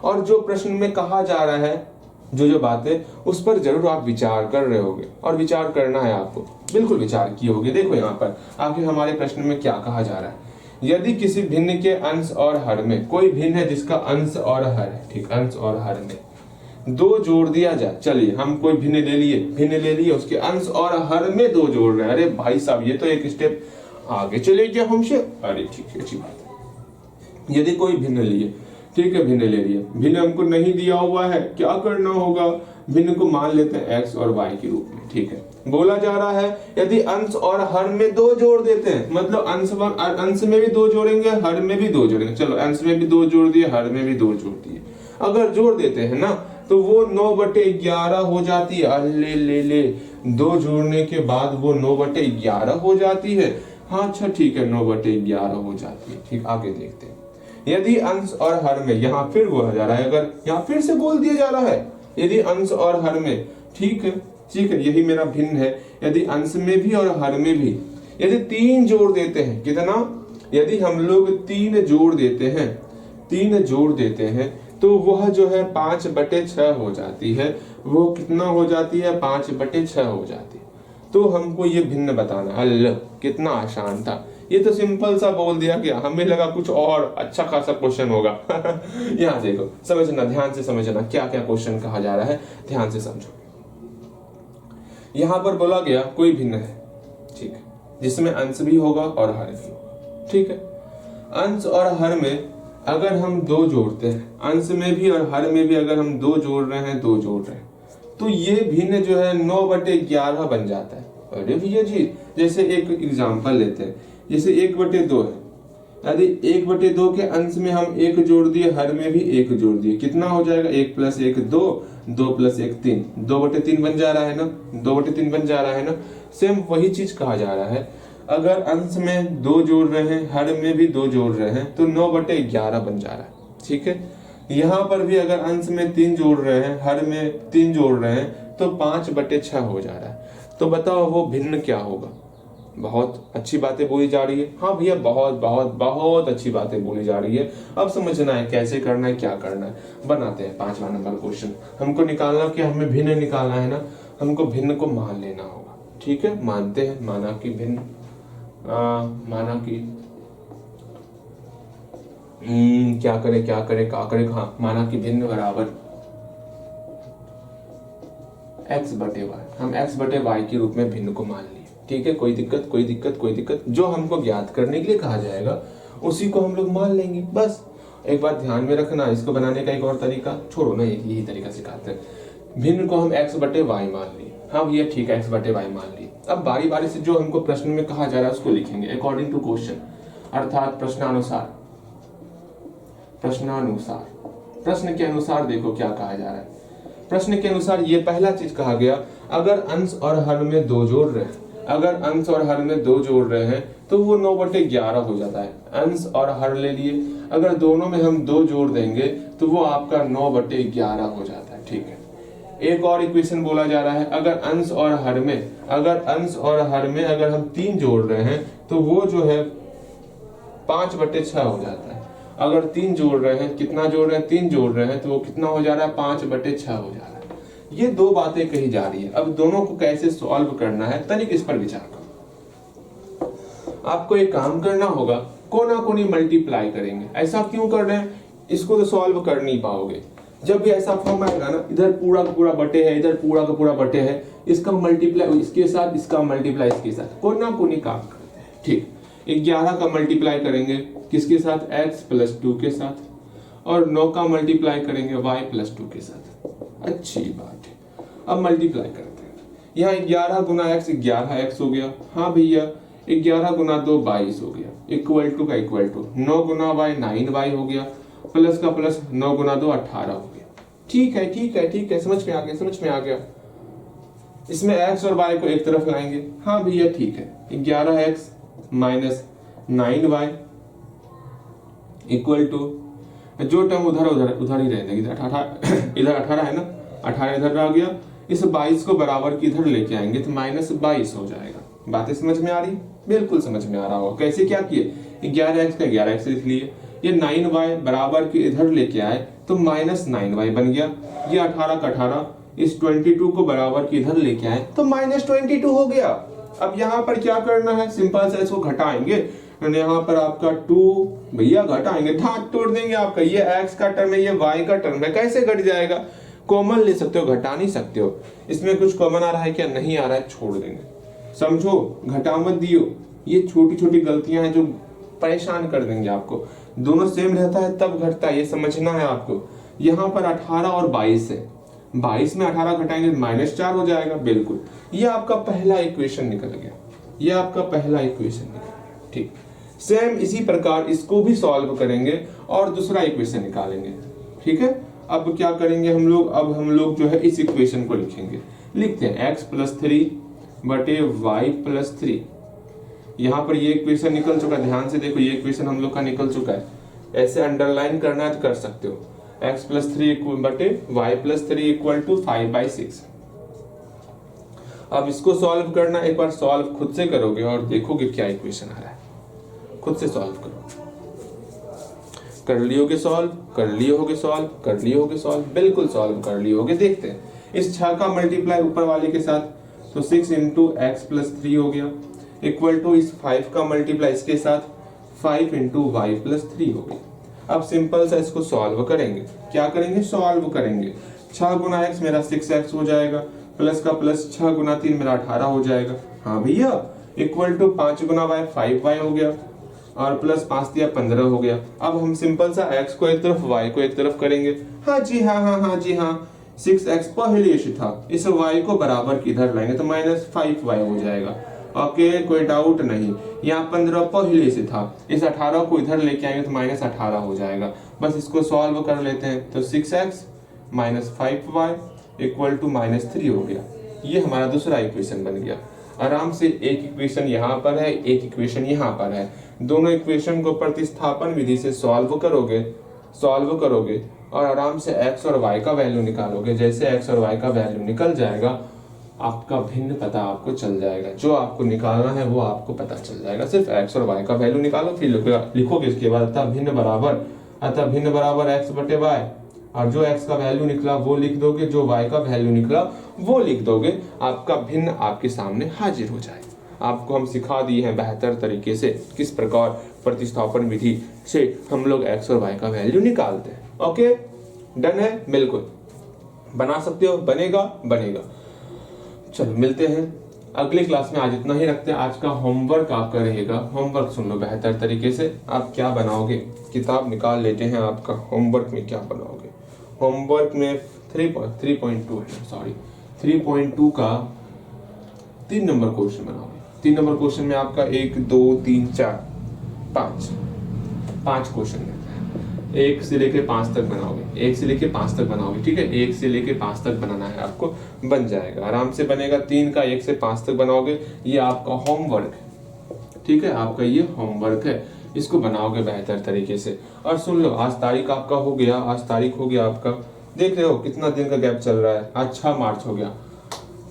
और जो प्रश्न में कहा जा रहा है जो जो बातें उस पर जरूर आप विचार कर रहे होगे, और विचार करना है आपको, बिल्कुल विचार किए होगे। देखो यहाँ पर आखिर हमारे प्रश्न में क्या कहा जा रहा है, यदि किसी भिन्न के अंश और हर में, कोई भिन्न है जिसका अंश और हर है, ठीक, अंश और हर में दो जोड़ दिया जाए। चलिए हम कोई भिन्न ले लिए, उसके अंश और हर में दो जोड़ रहे हैं। अरे भाई साहब ये तो एक स्टेप आगे चले गया हमसे। अरे ठीक है, अच्छी बात है। यदि कोई भिन्न लिए, ठीक है, भिन्न ले लिए, भिन्न हमको नहीं दिया हुआ है, क्या करना होगा, भिन्न को मान लेते हैं x और y के रूप में, ठीक है। बोला जा रहा है यदि अंश और हर में दो जोड़ देते हैं, मतलब अंश में भी दो जोड़ेंगे, हर में भी दो जोड़ेंगे। चलो अंश में भी दो जोड़ दिए, हर में भी दो जोड़ दिए, अगर जोड़ देते हैं ना तो वो 9/11 हो जाती है। अरे ले दो जोड़ने के बाद वो 9/11 हो जाती है। हाँ अच्छा ठीक है, 9/11 हो जाती है। ठीक, आगे देखते हैं। यदि अंश और हर में, यहाँ फिर बोला जा रहा है, अगर यहाँ फिर से बोल दिया जा रहा है यदि अंश और हर में, ठीक है, यही मेरा भिन्न है। यदि अंश में भी और हर में भी यदि 3 जोड़ देते हैं, कितना, यदि हम लोग 3 जोड़ देते हैं तो वह जो है 5/6 हो जाती है। वो कितना हो जाती है, 5/6 हो जाती है। तो हमको ये भिन्न बताना। अल्लाह कितना आसान था, ये तो सिंपल सा बोल दिया गया, हमें लगा कुछ और अच्छा खासा क्वेश्चन होगा। यहाँ देखो, समझना, ध्यान से समझना क्या क्या क्वेश्चन कहा जा रहा है, ध्यान से समझो। यहाँ पर बोला गया कोई भिन्न है, ठीक है, जिसमें अंश भी होगा और हर भी होगा, ठीक है। अंश और हर में अगर हम दो जोड़ते हैं, अंश में भी और हर में भी अगर हम दो जोड़ रहे हैं, तो ये भिन्न जो है 9/11 बन जाता है। अरे भैया जी, जैसे एक एग्जांपल लेते हैं, जैसे 1/2 है, यदि 1/2 के अंश में हम 1 जोड़ दिए, हर में भी 1 जोड़ दिए, कितना हो जाएगा, 1 + 1 2, 2 + 1 3, 2/3 बन जा रहा है ना, 2/3 बन जा रहा है ना। सेम वही चीज कहा जा रहा है, अगर अंश में 2 जोड़ रहे हैं, हर में भी 2 जोड़ रहे हैं, तो 9/11 बन जा रहा है, ठीक है। यहाँ पर भी अगर अंश में 3 जोड़ रहे हैं, हर में 3 जोड़ रहे हैं, तो 5/6 हो जा रहा है। तो बताओ वो भिन्न क्या होगा। बहुत अच्छी बातें बोली जा रही है, हाँ भैया, बहुत बहुत बहुत अच्छी बातें बोली जा रही है। अब समझना है कैसे करना है, क्या करना है। बनाते हैं 5वां नंबर क्वेश्चन। हमको निकालना कि हमें भिन्न निकालना है ना, हमको भिन्न को मान लेना होगा, ठीक है। मानते हैं, माना कि भिन्न, माना कि क्या करें, हाँ, माना कि भिन्न बराबर x/y। हम x/y के रूप में भिन्न को मान लिए, ठीक है। कोई दिक्कत, जो हमको ज्ञात करने के लिए कहा जाएगा उसी को हम लोग मान लेंगे, बस। एक बात ध्यान में रखना, इसको बनाने का एक और तरीका, छोड़ो ना, यही तरीका सिखाते हैं। भिन्न को हम x/y मान लिए, हाँ भैया ठीक है, x/y मान लिए। अब बारी बारी से जो हमको प्रश्न में कहा जा रहा है उसको लिखेंगे अकॉर्डिंग टू क्वेश्चन, अर्थात प्रश्नानुसार। प्रश्न के अनुसार देखो क्या कहा जा रहा है। प्रश्न के अनुसार ये पहला चीज कहा गया, अगर अंश और हर में 2 जोड़ रहे हैं, तो वो 9/11 हो जाता है। अंश और हर ले लिए, अगर दोनों में हम 2 जोड़ देंगे तो वो आपका 9/11 हो जाता है, ठीक है। एक और इक्वेशन बोला जा रहा है, अगर अंश और हर में अगर हम 3 जोड़ रहे हैं तो वो जो है 5/6 हो जाता है। अगर 3 जोड़ रहे हैं, कितना जोड़ रहे हैं, 3 जोड़ रहे हैं, तो वो कितना हो जा रहा है, 5/6 हो जा रहा है। ये 2 बातें कही जा रही है। अब दोनों को कैसे सॉल्व करना है, तनिक इस पर विचार करो। आपको एक काम करना होगा, कोना कोनी मल्टीप्लाई करेंगे। ऐसा क्यों कर रहे हैं, इसको तो सॉल्व कर नहीं पाओगे। जब भी ऐसा फॉर्म आएगा ना, इधर पूरा का पूरा बटे है, इधर पूरा का पूरा बटे है, इसका मल्टीप्लाई इसके साथ, इसका मल्टीप्लाई इसके साथ, कोना कोनी काम करते हैं, ठीक। 11 का मल्टीप्लाई करेंगे किसके साथ, x + 2 के साथ, और 9 का मल्टीप्लाई करेंगे y + 2 के साथ। अच्छी बात है। अब मल्टीप्लाई करते हैं, यहाँ 11 × x 11x हो गया, हाँ भैया। 11 × 2 22 हो गया, इक्वल टू का इक्वल टू 9 × y 9y हो गया, प्लस का प्लस 9 × 2 18 हो गया। ठीक है, समझ में आ गया। इसमें x और y को एक तरफ लाएंगे, हाँ भैया ठीक है। 11x - 9y इक्वल टू, जो टर्म उधर ही रहने, इधर 18 है ना, 18 इधर आ गया। इस 22 को बराबर की इधर लेके आएंगे तो -22 हो जाएगा। बातें समझ में आ रही, बिल्कुल समझ में आ रहा होगा। कैसे क्या किए, 11x का 11x लिख लिए, ये 9y बराबर के इधर लेके आए तो -9y बन गया। ये 18 का 18 इस 22 को बराबर के इधर लेके आए तो -22 हो गया। अब यहाँ पर क्या करना है, सिंपल से इसको घटाएंगे। यहाँ पर आपका 2 भैया घटाएंगे, दांत तोड़ देंगे आपका। ये x का टर्म है, ये y का टर्म है, कैसे घट जाएगा? कॉमन ले सकते हो, घटा नहीं सकते हो। इसमें कुछ कॉमन आ रहा है क्या? नहीं आ रहा है, छोड़ देंगे। समझो, घटा मत दियो। ये छोटी छोटी गलतियां हैं जो परेशान कर देंगे आपको। दोनों सेम रहता है तब घटता है, ये समझना है आपको। यहाँ पर 18 और 22 है, 22 में 18 घटाएंगे -4 हो जाएगा। बिल्कुल, ये आपका पहला इक्वेशन निकल गया, ये आपका पहला इक्वेशन निकल। ठीक, सेम इसी प्रकार इसको भी सॉल्व करेंगे और दूसरा इक्वेशन निकालेंगे। ठीक है, अब क्या करेंगे हम लोग? अब हम लोग जो है इस इक्वेशन को लिखेंगे। लिखते हैं x + 3 बटे y + 3। यहाँ पर ये इक्वेशन निकल चुका है, ध्यान से देखो, ये इक्वेशन हम लोग का निकल चुका है। ऐसे अंडरलाइन करना है तो कर सकते हो। x + 3 बटे y + 3 = 5/6। अब इसको सॉल्व करना, एक बार सॉल्व खुद से करोगे और देखोगे क्या इक्वेशन आ रहा है। खुद से सॉल्व करो, कर लियोगे सॉल्व, कर लिए होगे सॉल्व, कर लिए होगे सॉल्व, बिल्कुल सॉल्व कर लिए होगे। देखते हैं इस 6 का मल्टीप्लाई ऊपर वाले के साथ, तो 6 × x + 3 हो गया, इक्वल टू इस 5 का मल्टीप्लाई इसके साथ 5 × y + 3 हो गया। अब सिंपल सा इसको सॉल्व करेंगे। क्या करेंगे? सॉल्व करेंगे। 6 × x मेरा 6x हो जाएगा, प्लस का प्लस 6 × 3 मेरा 18 हो जाएगा। हाँ भैया, इक्वल टू 5 × y 5y हो गया और प्लस 5 दिया 15 हो गया। अब हम सिंपल सा x को एक तरफ y को एक तरफ करेंगे। हाँ जी हाँ, हाँ हाँ जी हाँ, 6x पहले से था, इस y को बराबर किधर लाएंगे तो -5y हो जाएगा। ओके, कोई डाउट नहीं। यहाँ 15 पहले से था, इस 18 को इधर लेके आएंगे तो -18 हो जाएगा। बस इसको सॉल्व कर लेते हैं, तो 6x - 5y = -3 हो गया। ये हमारा दूसरा इक्वेशन बन गया। आराम से एक इक्वेशन यहाँ पर है, एक इक्वेशन यहाँ पर है। दोनों इक्वेशन को प्रतिस्थापन विधि से सॉल्व करोगे और आराम से x और y का वैल्यू निकालोगे। जैसे x और y का वैल्यू निकल जाएगा, आपका भिन्न पता आपको चल जाएगा। जो आपको निकालना है वो आपको पता चल जाएगा। सिर्फ x और y का वैल्यू निकालो, फिर लिखोगे इसके बाद अतः भिन्न बराबर x बटे y, और जो x का वैल्यू निकला वो लिख दोगे, जो y का वैल्यू निकला वो लिख दोगे। आपका भिन्न आपके सामने हाजिर हो जाएगा। आपको हम सिखा दिए हैं बेहतर तरीके से किस प्रकार प्रतिस्थापन विधि से हम लोग x और y का वैल्यू निकालते हैं। ओके, डन है? बिल्कुल बना सकते हो, बनेगा। चलो मिलते हैं अगली क्लास में। आज इतना ही रखते हैं। आज का होमवर्क आपका रहेगा, होमवर्क सुन लो बेहतर तरीके से। आप क्या बनाओगे? किताब निकाल लेते हैं। आपका होमवर्क में क्या बनाओगे? होमवर्क में 3.2 है, सॉरी 3.2 का 3 नंबर क्वेश्चन बनाओगे। 3 नंबर क्वेश्चन में आपका 1 2 3 4 5 क्वेश्चन है। 1 से लेके 5 तक बनाओगे, 1 से लेके 5 तक बनाओगे। ठीक है, 1 से लेके 5 तक बनाना है आपको, बन जाएगा, आराम से बनेगा। 3 का 1 से 5 तक बनाओगे, ये आपका होमवर्क है। ठीक है, आपका ये होमवर्क है, इसको बनाओगे बेहतर तरीके से। और सुन लो, आज तारीख आपका हो गया, आज तारीख हो गया आपका, देख रहे हो कितना दिन का गैप चल रहा है। आज 6 मार्च हो गया।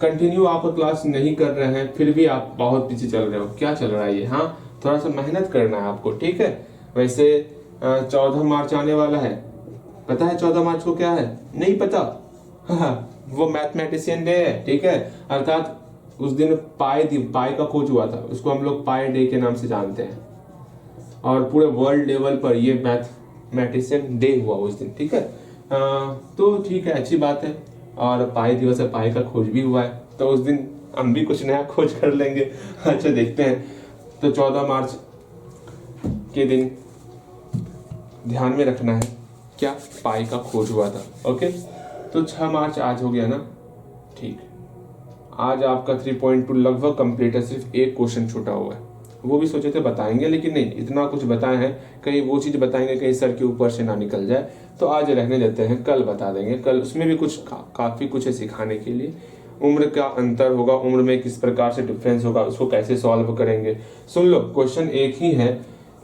कंटिन्यू आप क्लास नहीं कर रहे हैं, फिर भी आप बहुत पीछे चल रहे हो। क्या चल रहा है ये? हाँ, थोड़ा सा मेहनत करना है आपको। ठीक है, वैसे 14 मार्च आने वाला है। पता है 14 मार्च को क्या है? नहीं पता? हाँ, वो मैथमेटिशियन डे है। ठीक है, अर्थात उस दिन पाई का खोज हुआ था, उसको हम लोग पाई डे के नाम से जानते हैं। और पूरे वर्ल्ड लेवल पर ये मैथमेटिशियन डे हुआ उस दिन। ठीक है, तो ठीक है, अच्छी बात है। और पाई दिवस है, पाई का खोज भी हुआ है, तो उस दिन हम भी कुछ नया खोज कर लेंगे। अच्छा, देखते हैं। तो 14 मार्च के दिन ध्यान में रखना है क्या? पाई का खोज हुआ था। ओके, तो 6 मार्च आज हो गया ना? ठीक, आज आपका 3.2 लगभग कंप्लीट है। सिर्फ एक क्वेश्चन छूटा हुआ है, वो भी सोचे थे बताएंगे, लेकिन नहीं, इतना कुछ बताए हैं, कहीं वो चीज बताएंगे कहीं सर के ऊपर से ना निकल जाए, तो आज रहने देते हैं, कल बता देंगे। कल उसमें भी कुछ काफी कुछ है सिखाने के लिए। उम्र का अंतर होगा, उम्र में किस प्रकार से डिफरेंस होगा, उसको कैसे सॉल्व करेंगे। सुन लो, क्वेश्चन एक ही है,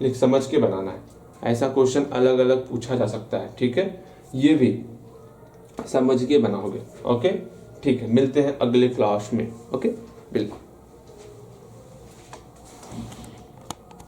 लेकिन समझ के बनाना है। ऐसा क्वेश्चन अलग अलग पूछा जा सकता है। ठीक है, ये भी समझ के बनाओगे। ओके, ठीक है, मिलते हैं अगले क्लास में। ओके, बिल्कुल।